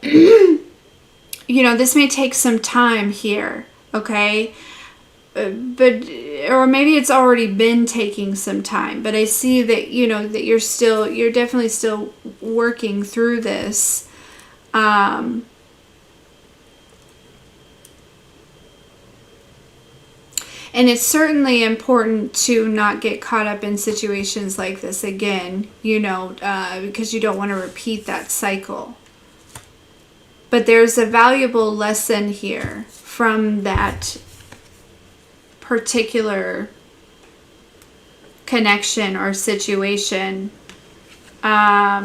you know, this may take some time here, okay? But, or maybe it's already been taking some time, but I see that, you know, that you're definitely still working through this. And it's certainly important to not get caught up in situations like this again, you know, because you don't want to repeat that cycle. But there's a valuable lesson here from that particular connection or situation that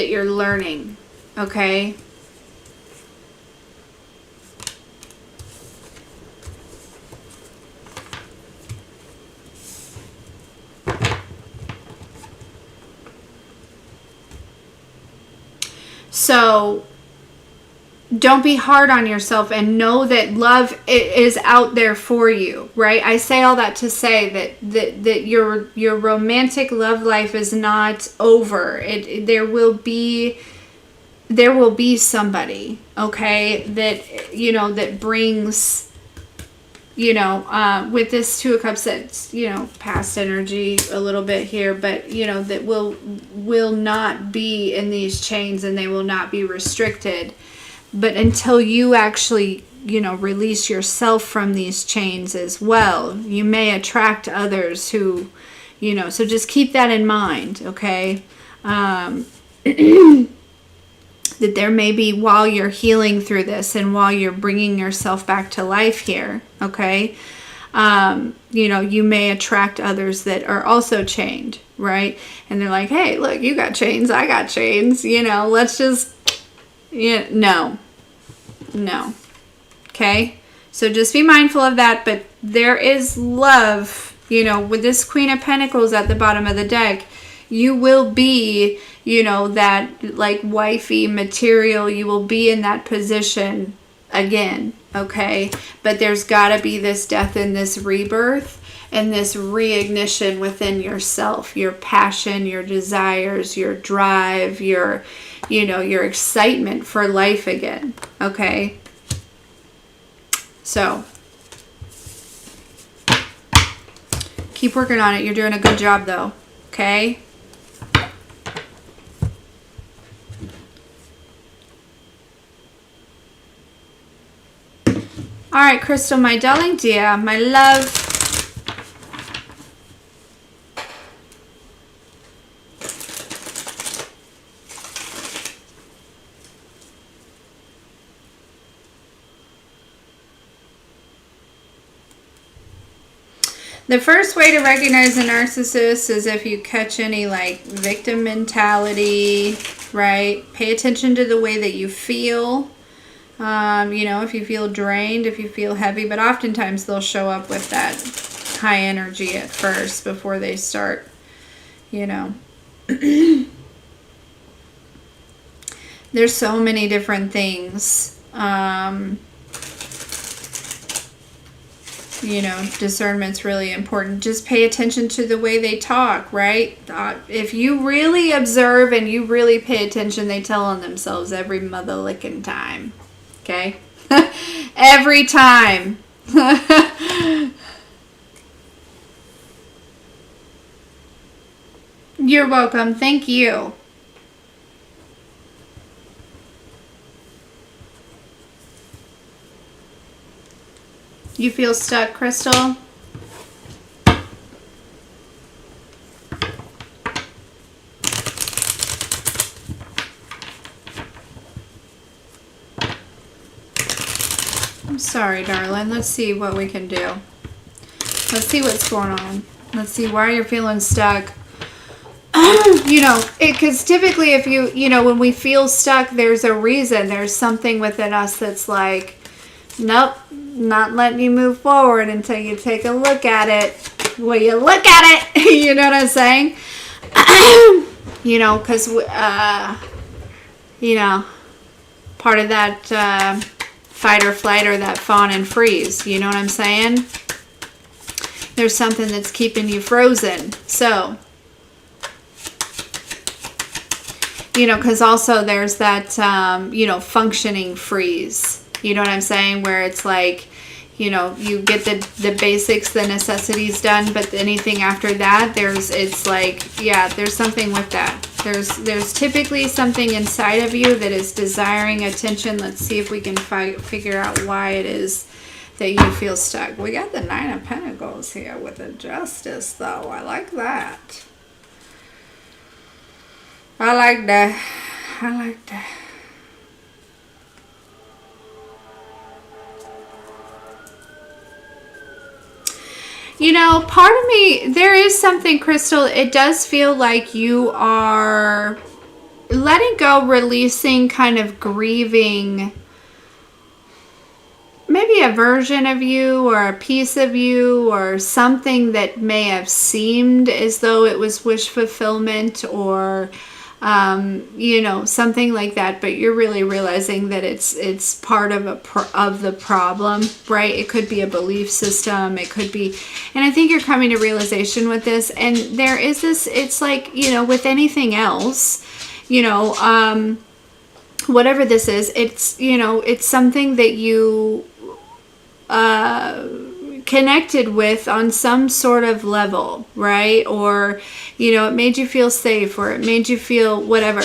you're learning, okay? So don't be hard on yourself, and know that love is out there for you, right? I say all that to say that your romantic love life is not over. There will be somebody, okay, that, you know, that brings, you know, with this Two of Cups, that's, you know, past energy a little bit here, but, you know, that will not be in these chains, and they will not be restricted. But until you actually, you know, release yourself from these chains as well, you may attract others who, you know, so just keep that in mind, okay? That there may be, while you're healing through this and while you're bringing yourself back to life here, okay, you know, you may attract others that are also chained, right? And they're like, hey, look, you got chains, I got chains, you know, let's just, yeah, no, okay? So just be mindful of that, but there is love, you know, with this Queen of Pentacles at the bottom of the deck. You will be, you know, that like wifey material. You will be in that position again, okay? But there's got to be this death and this rebirth and this reignition within yourself, your passion, your desires, your drive, your, you know, your excitement for life again, okay? So keep working on it. You're doing a good job though, okay? All right, Crystal, my darling dear, my love. The first way to recognize a narcissist is if you catch any like victim mentality, right? Pay attention to the way that you feel. You know, if you feel drained, if you feel heavy, but oftentimes they'll show up with that high energy at first before they start, you know. There's so many different things. You know, discernment's really important. Just pay attention to the way they talk, right? If you really observe and you really pay attention, they tell on themselves every mother licking time. Okay? Every time. You're welcome. Thank you. You feel stuck, Crystal? I'm sorry, darling. Let's see what we can do. Let's see what's going on. Let's see why you're feeling stuck. You know, because typically if you know, when we feel stuck, there's a reason. There's something within us that's like, nope, not letting you move forward until you take a look at it. Well, you look at it. You know what I'm saying? You know, because, you know, part of that fight or flight or that fawn and freeze. You know what I'm saying? There's something that's keeping you frozen. So, you know, because also there's that, you know, functioning freeze. You know what I'm saying? Where it's like, you know, you get the basics, the necessities done, but anything after that, it's like, yeah, there's something with that. There's typically something inside of you that is desiring attention. Let's see if we can figure out why it is that you feel stuck. We got the Nine of Pentacles here with the Justice, though. I like that. I like that. I like that. You know, part of me, there is something, Crystal, it does feel like you are letting go, releasing, kind of grieving maybe a version of you or a piece of you or something that may have seemed as though it was wish fulfillment or you know, something like that, but you're really realizing that it's part of of the problem, right? It could be a belief system, it could be, and I think you're coming to realization with this. And there is this, it's like, you know, with anything else, you know, whatever this is, it's, you know, it's something that you connected with on some sort of level, right? Or, you know, it made you feel safe, or it made you feel whatever.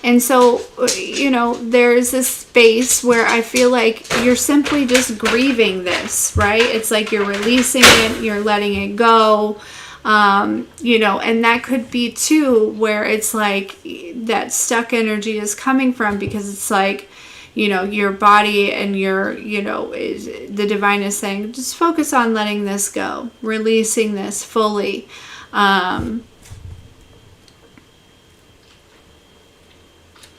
And so, you know, there's this space where I feel like you're simply just grieving this, right? It's like you're releasing it, you're letting it go. You know, and that could be too where it's like that stuck energy is coming from, because it's like, you know, your body and your, you know, the divine is saying, just focus on letting this go, releasing this fully.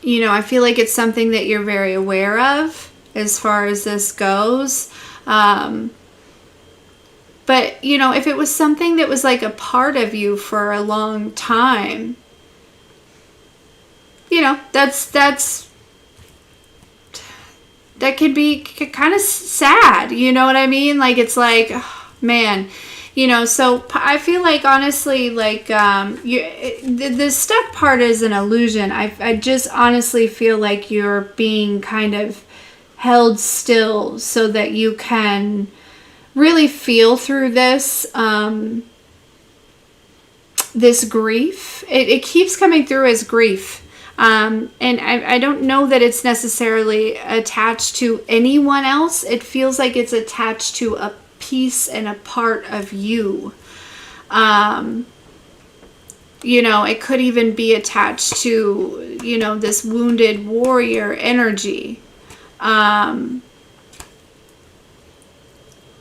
You know, I feel like it's something that you're very aware of as far as this goes. But, you know, if it was something that was like a part of you for a long time, you know, that could be kind of sad. You know what I mean? Like, it's like, oh, man, you know, so I feel like, honestly, like, the stuck part is an illusion. I just honestly feel like you're being kind of held still so that you can really feel through this, this grief. It keeps coming through as grief. And I don't know that it's necessarily attached to anyone else. It feels like it's attached to a piece and a part of you. You know, it could even be attached to, you know, this wounded warrior energy.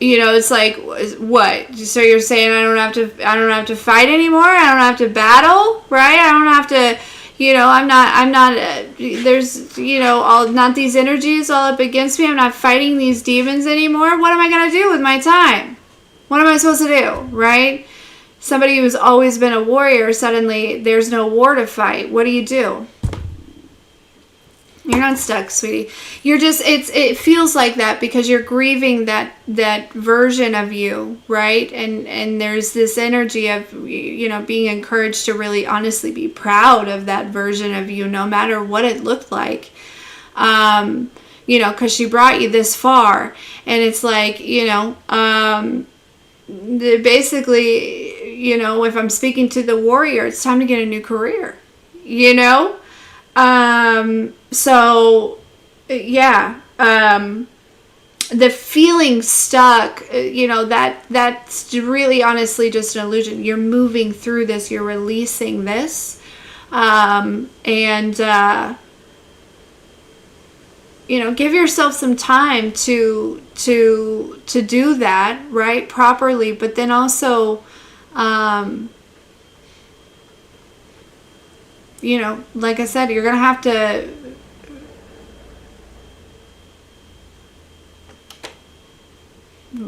You know, it's like, what? So you're saying I don't have to fight anymore? I don't have to battle, right? I don't have to, you know, I'm not, there's, you know, not these energies all up against me. I'm not fighting these demons anymore. What am I going to do with my time? What am I supposed to do, right? Somebody who's always been a warrior, suddenly there's no war to fight. What do you do? You're not stuck, sweetie. You're just, it feels like that because you're grieving that version of you, right? And there's this energy of, you know, being encouraged to really honestly be proud of that version of you, no matter what it looked like. You know, because she brought you this far. And it's like, you know, basically, you know, if I'm speaking to the warrior, it's time to get a new career, you know? So yeah, the feeling stuck, you know, that's really honestly just an illusion. You're moving through this, you're releasing this, and, you know, give yourself some time to do that, right, properly, but then also, you know, like I said, you're going to have to,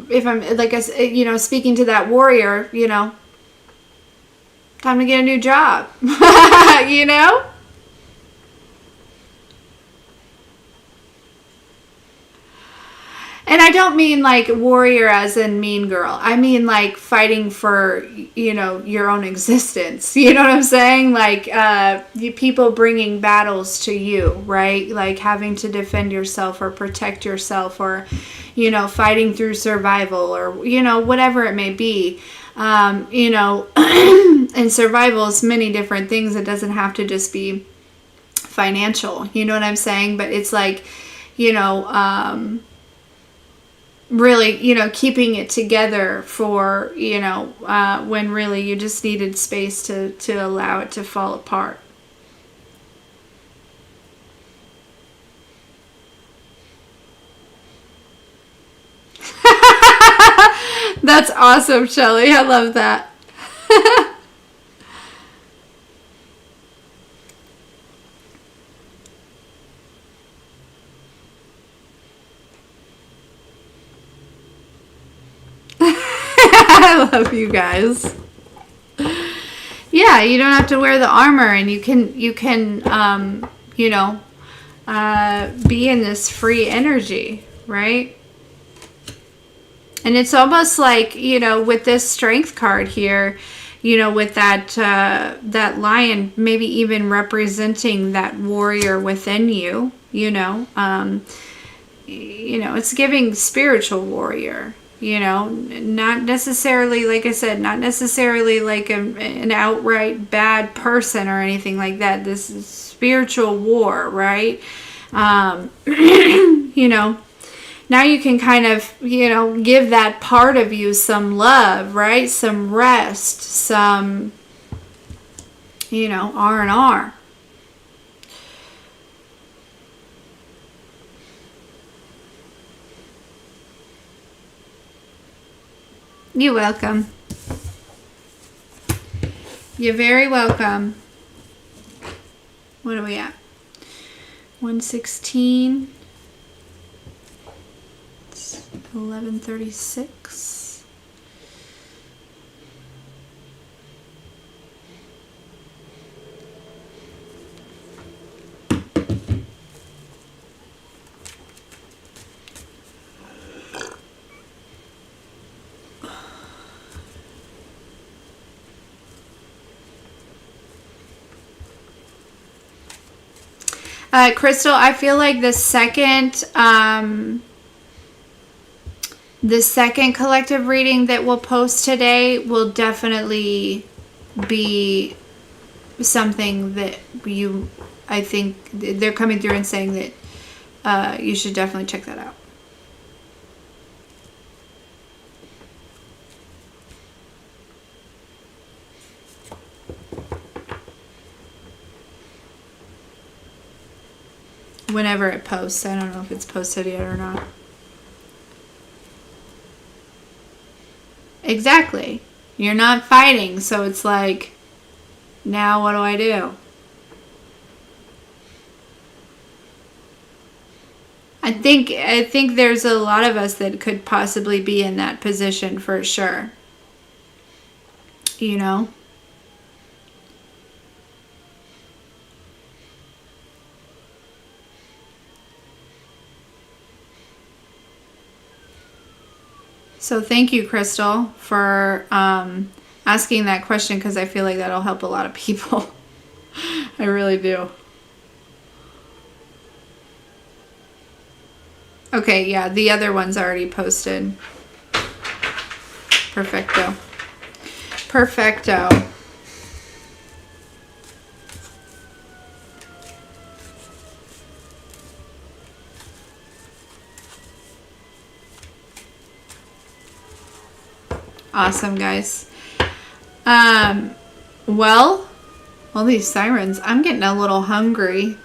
if I'm, like, you know, speaking to that warrior, you know, time to get a new job, you know? And I don't mean like warrior as in mean girl. I mean like fighting for, you know, your own existence. You know what I'm saying? Like people bringing battles to you, right? Like having to defend yourself or protect yourself, or, you know, fighting through survival, or, you know, whatever it may be. You know, and survival is many different things. It doesn't have to just be financial. You know what I'm saying? But it's like, you know, really, you know, keeping it together for, you know, when really you just needed space to allow it to fall apart. That's awesome, Shelly. I love that. I love you guys. Yeah, you don't have to wear the armor, and you can you know, be in this free energy, right? And it's almost like, you know, with this strength card here, you know, with that that lion, maybe even representing that warrior within you, you know, it's giving spiritual warrior, you know, not necessarily, like I said, not necessarily like an outright bad person or anything like that. This is spiritual war, right? You know, now you can kind of, you know, give that part of you some love, right? Some rest, some, you know, R&R. You're welcome. You're very welcome. What are we at? 116. 11:36. Crystal, I feel like the second collective reading that we'll post today will definitely be something that I think they're coming through and saying that you should definitely check that out. Whenever it posts. I don't know if it's posted yet or not. Exactly. You're not fighting, so it's like, now what do I do? I think there's a lot of us that could possibly be in that position for sure. You know? So thank you, Crystal, for asking that question, because I feel like that'll help a lot of people. I really do. Okay, yeah, the other one's already posted. Perfecto. Perfecto. Awesome, guys. Well, all these sirens, I'm getting a little hungry.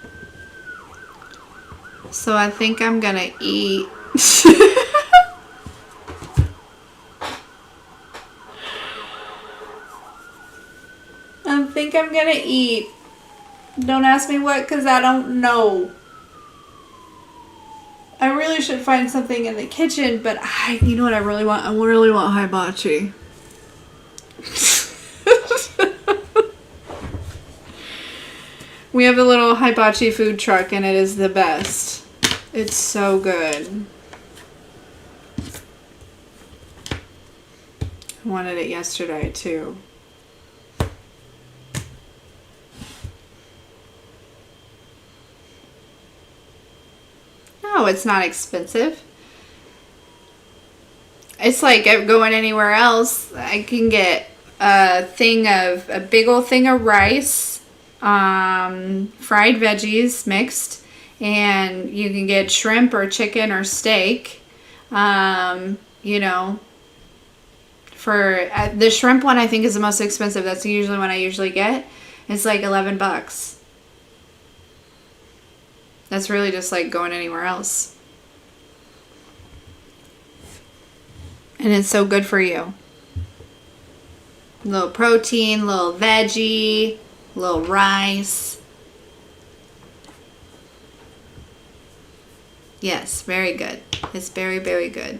So I think I'm gonna eat. I think I'm gonna eat. Don't ask me what, because I don't know. I really should find something in the kitchen, but you know what I really want? I really want hibachi. We have a little hibachi food truck, and it is the best. It's so good. I wanted it yesterday, too. No, it's not expensive. It's like going anywhere else. I can get a big old thing of rice, fried veggies mixed, and you can get shrimp or chicken or steak. You know, for the shrimp one, I think is the most expensive. That's usually what I usually get. It's like $11. That's really just like going anywhere else. And it's so good for you. A little protein, a little veggie, a little rice. Yes, very good. It's very, very good.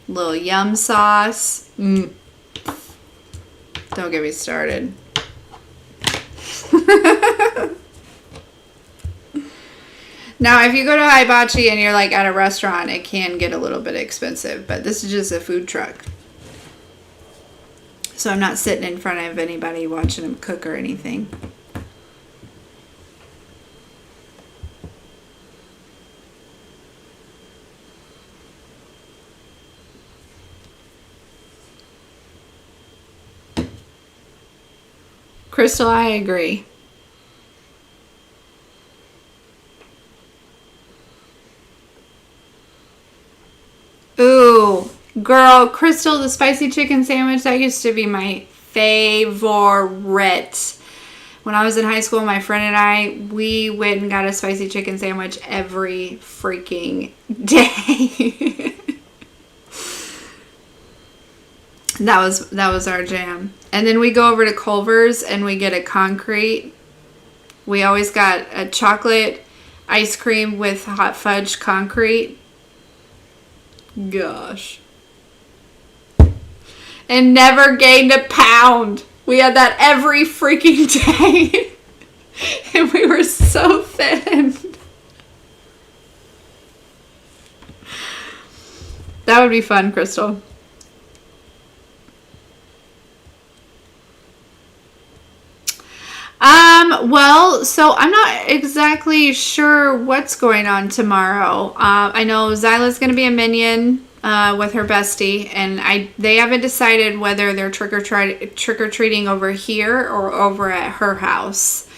Little yum sauce. Don't get me started. Now, if you go to Hibachi and you're like at a restaurant, it can get a little bit expensive, but this is just a food truck. So I'm not sitting in front of anybody watching them cook or anything. Crystal, I agree. Ooh, girl, Crystal, the spicy chicken sandwich, that used to be my favorite. When I was in high school, my friend and I, we went and got a spicy chicken sandwich every freaking day. That was our jam. And then we go over to Culver's and we get a concrete. We always got a chocolate ice cream with hot fudge concrete. Gosh. And never gained a pound. We had that every freaking day. And we were so thin. That would be fun, Crystal. Well, so I'm not exactly sure what's going on tomorrow. I know Zyla's going to be a minion with her bestie, and they haven't decided whether they're trick-or-treating over here or over at her house.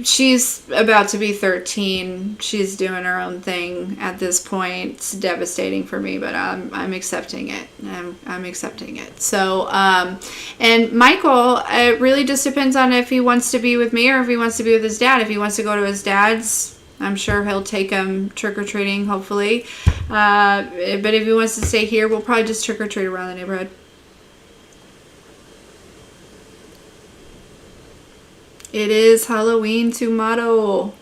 She's about to be 13. She's doing her own thing at this point. It's devastating for me, but I'm accepting it. I'm accepting it. So, and Michael, it really just depends on if he wants to be with me or if he wants to be with his dad. If he wants to go to his dad's, I'm sure he'll take him trick-or-treating, hopefully. But if he wants to stay here, we'll probably just trick-or-treat around the neighborhood. It is Halloween tomorrow.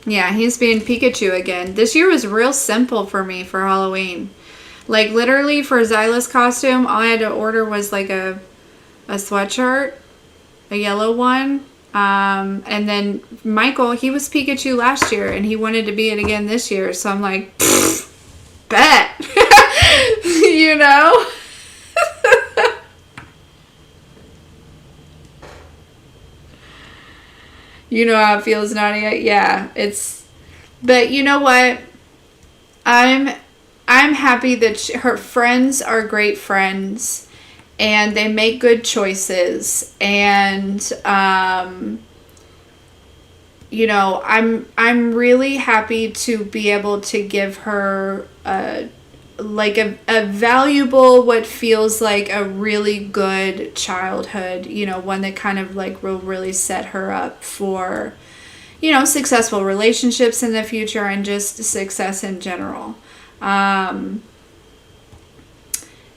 Yeah, he's being Pikachu again. This year was real simple for me for Halloween. Like, literally, for Zyla's costume, all I had to order was, like, a sweatshirt. A yellow one. And then Michael, he was Pikachu last year, and he wanted to be it again this year. So I'm like, bet. You know? You know how it feels, Nadia? Yeah, but you know what? I'm happy that her friends are great friends, and they make good choices, and you know, I'm really happy to be able to give her a valuable, what feels like a really good childhood, you know, one that kind of like will really set her up for, you know, successful relationships in the future and just success in general.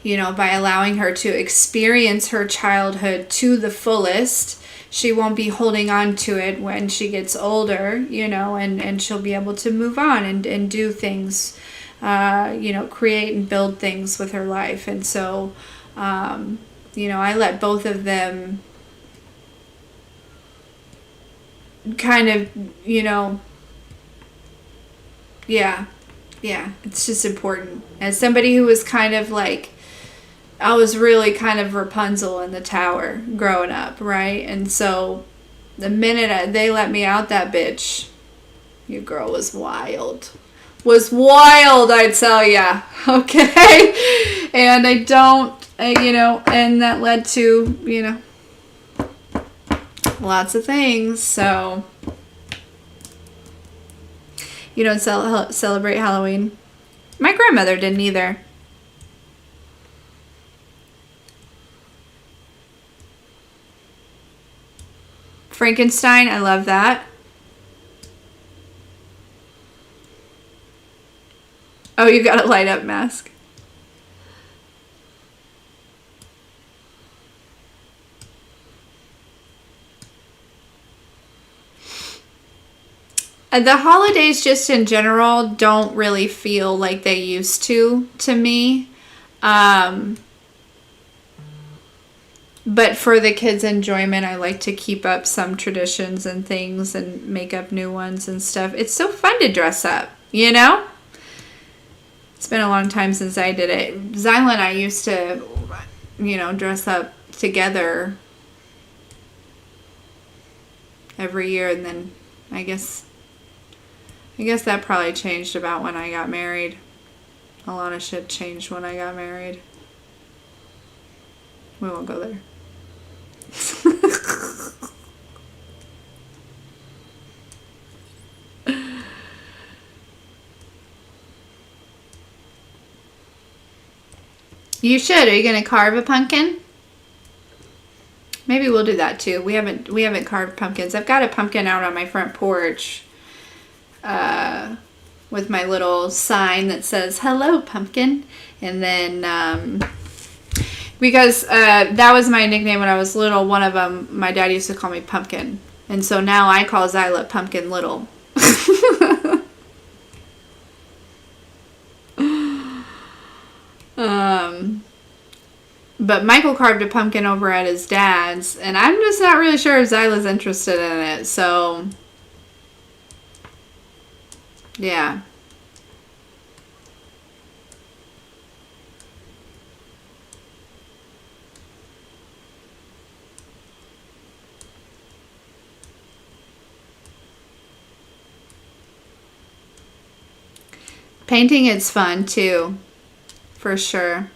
You know, by allowing her to experience her childhood to the fullest, she won't be holding on to it when she gets older, you know, and she'll be able to move on and do things, you know, create and build things with her life. And so, you know, I let both of them kind of, you know, yeah, it's just important. As somebody who was kind of like, I was really kind of Rapunzel in the tower growing up, right? And so the minute they let me out that bitch, your girl was wild. Was wild, I tell ya. Okay? And I don't, you know, and that led to, you know, lots of things. So, you don't celebrate Halloween? My grandmother didn't either. Frankenstein, I love that. Oh, you got a light up mask. The holidays just in general don't really feel like they used to me. But for the kids' enjoyment, I like to keep up some traditions and things and make up new ones and stuff. It's so fun to dress up, you know? It's been a long time since I did it. Zyle and I used to, you know, dress up together every year, and then I guess that probably changed about when I got married. A lot of shit changed when I got married. We won't go there. You should. Are you going to carve a pumpkin? Maybe we'll do that too. We haven't carved pumpkins. I've got a pumpkin out on my front porch with my little sign that says "Hello, pumpkin," and then because that was my nickname when I was little. One of them, my dad used to call me Pumpkin, and so now I call Zyla Pumpkin Little. But Michael carved a pumpkin over at his dad's, and I'm just not really sure if Zyla's interested in it, so yeah. Painting is fun too, for sure.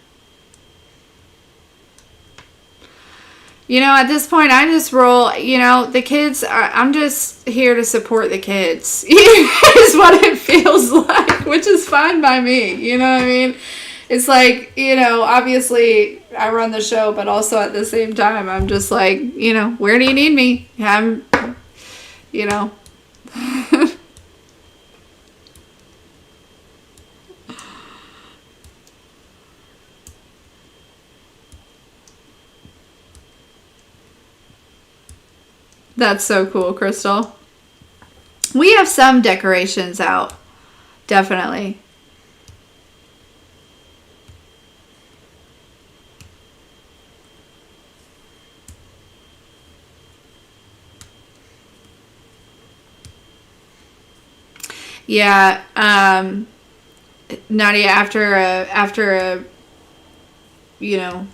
You know, at this point, I just roll, you know, the kids, I'm just here to support the kids, is what it feels like, which is fine by me, you know what I mean? It's like, you know, obviously I run the show, but also at the same time, I'm just like, you know, where do you need me? I'm, you know. That's so cool, Crystal. We have some decorations out. Definitely. Yeah, Nadia, after a, you know,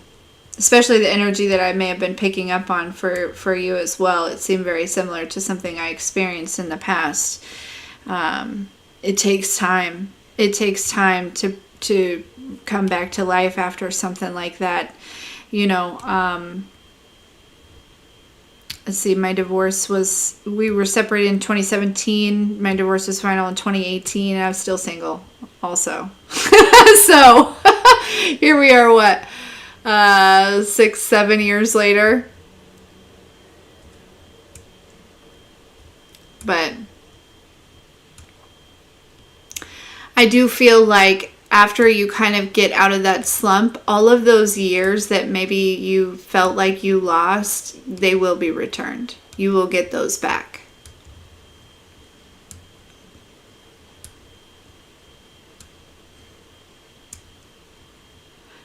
especially the energy that I may have been picking up on for you as well, it seemed very similar to something I experienced in the past. It takes time. It takes time to come back to life after something like that. You know, let's see, we were separated in 2017. My divorce was final in 2018, and I was still single also. So here we are, what? 6-7 years later. But I do feel like after you kind of get out of that slump, all of those years that maybe you felt like you lost, they will be returned. You will get those back.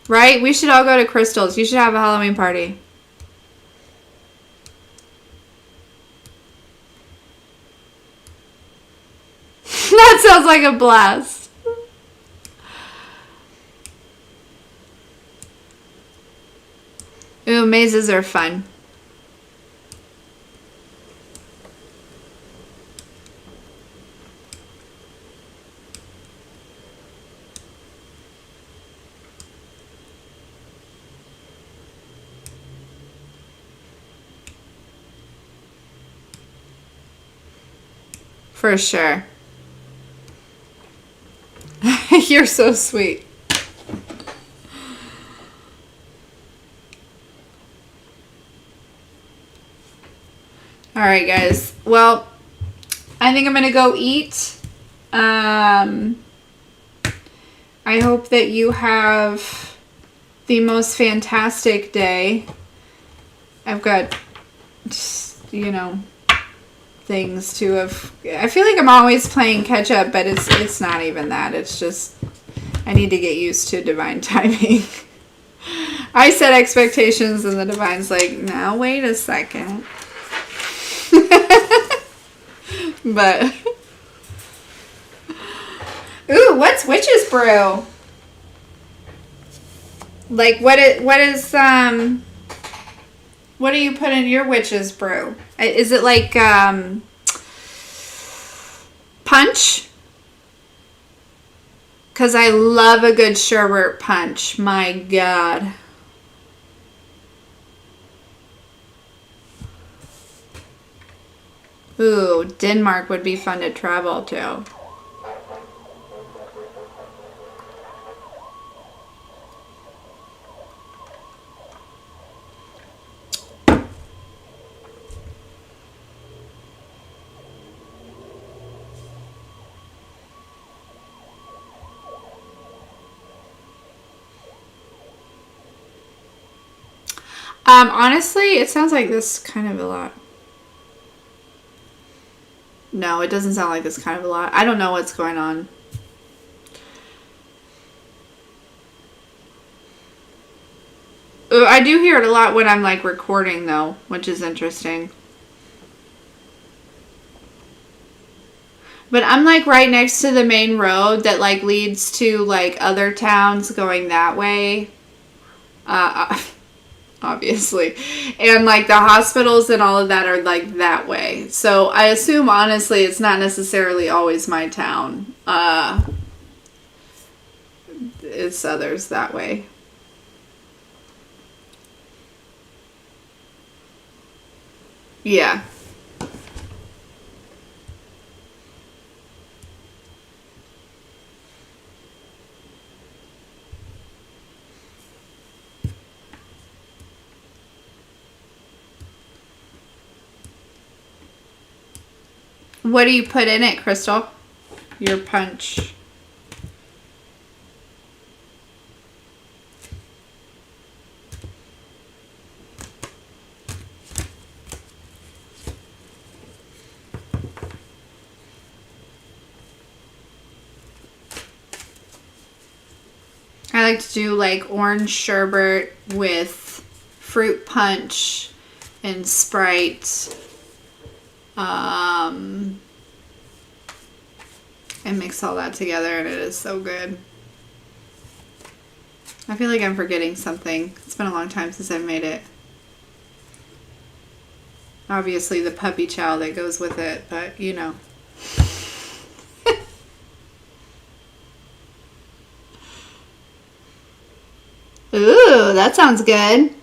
Right? We should all go to Crystal's. You should have a Halloween party. That sounds like a blast. Ooh, mazes are fun. For sure. You're so sweet. All right, guys. Well, I think I'm going to go eat. I hope that you have the most fantastic day. I've got, you know, things to have. I feel like I'm always playing catch up, but it's not even that. It's just I need to get used to divine timing. I set expectations and the divine's like, now wait a second. But ooh, what's witch's brew? Like what do you put in your witch's brew? Is it like punch? Because I love a good sherbet punch. My God. Ooh, Denmark would be fun to travel to. Honestly, it sounds like this kind of a lot. No, it doesn't sound like this kind of a lot. I don't know what's going on. I do hear it a lot when I'm like recording though, which is interesting. But I'm like right next to the main road that like leads to like other towns going that way. Obviously. And like the hospitals and all of that are like that way. So I assume honestly it's not necessarily always my town. It's others that way. Yeah. What do you put in it, Crystal? Your punch. I like to do like orange sherbet with fruit punch and Sprite. And mix all that together and it is so good. I feel like I'm forgetting something. It's been a long time since I've made it. Obviously the puppy chow that goes with it, but you know. Ooh, that sounds good.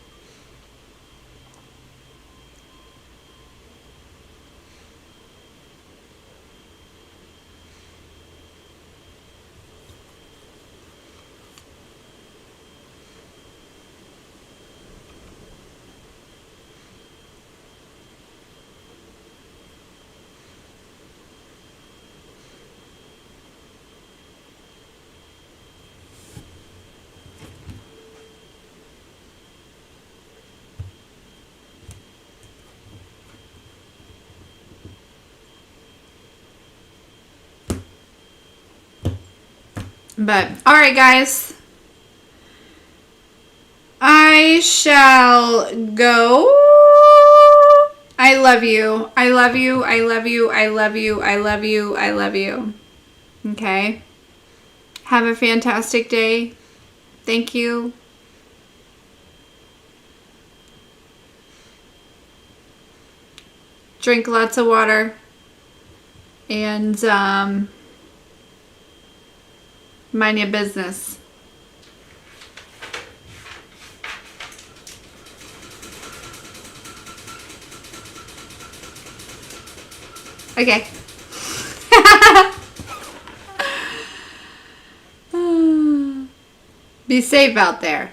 But, alright guys. I shall go. I love you. I love you. I love you. I love you. I love you. I love you. Okay? Have a fantastic day. Thank you. Drink lots of water. And, mind your business. Okay. Be safe out there.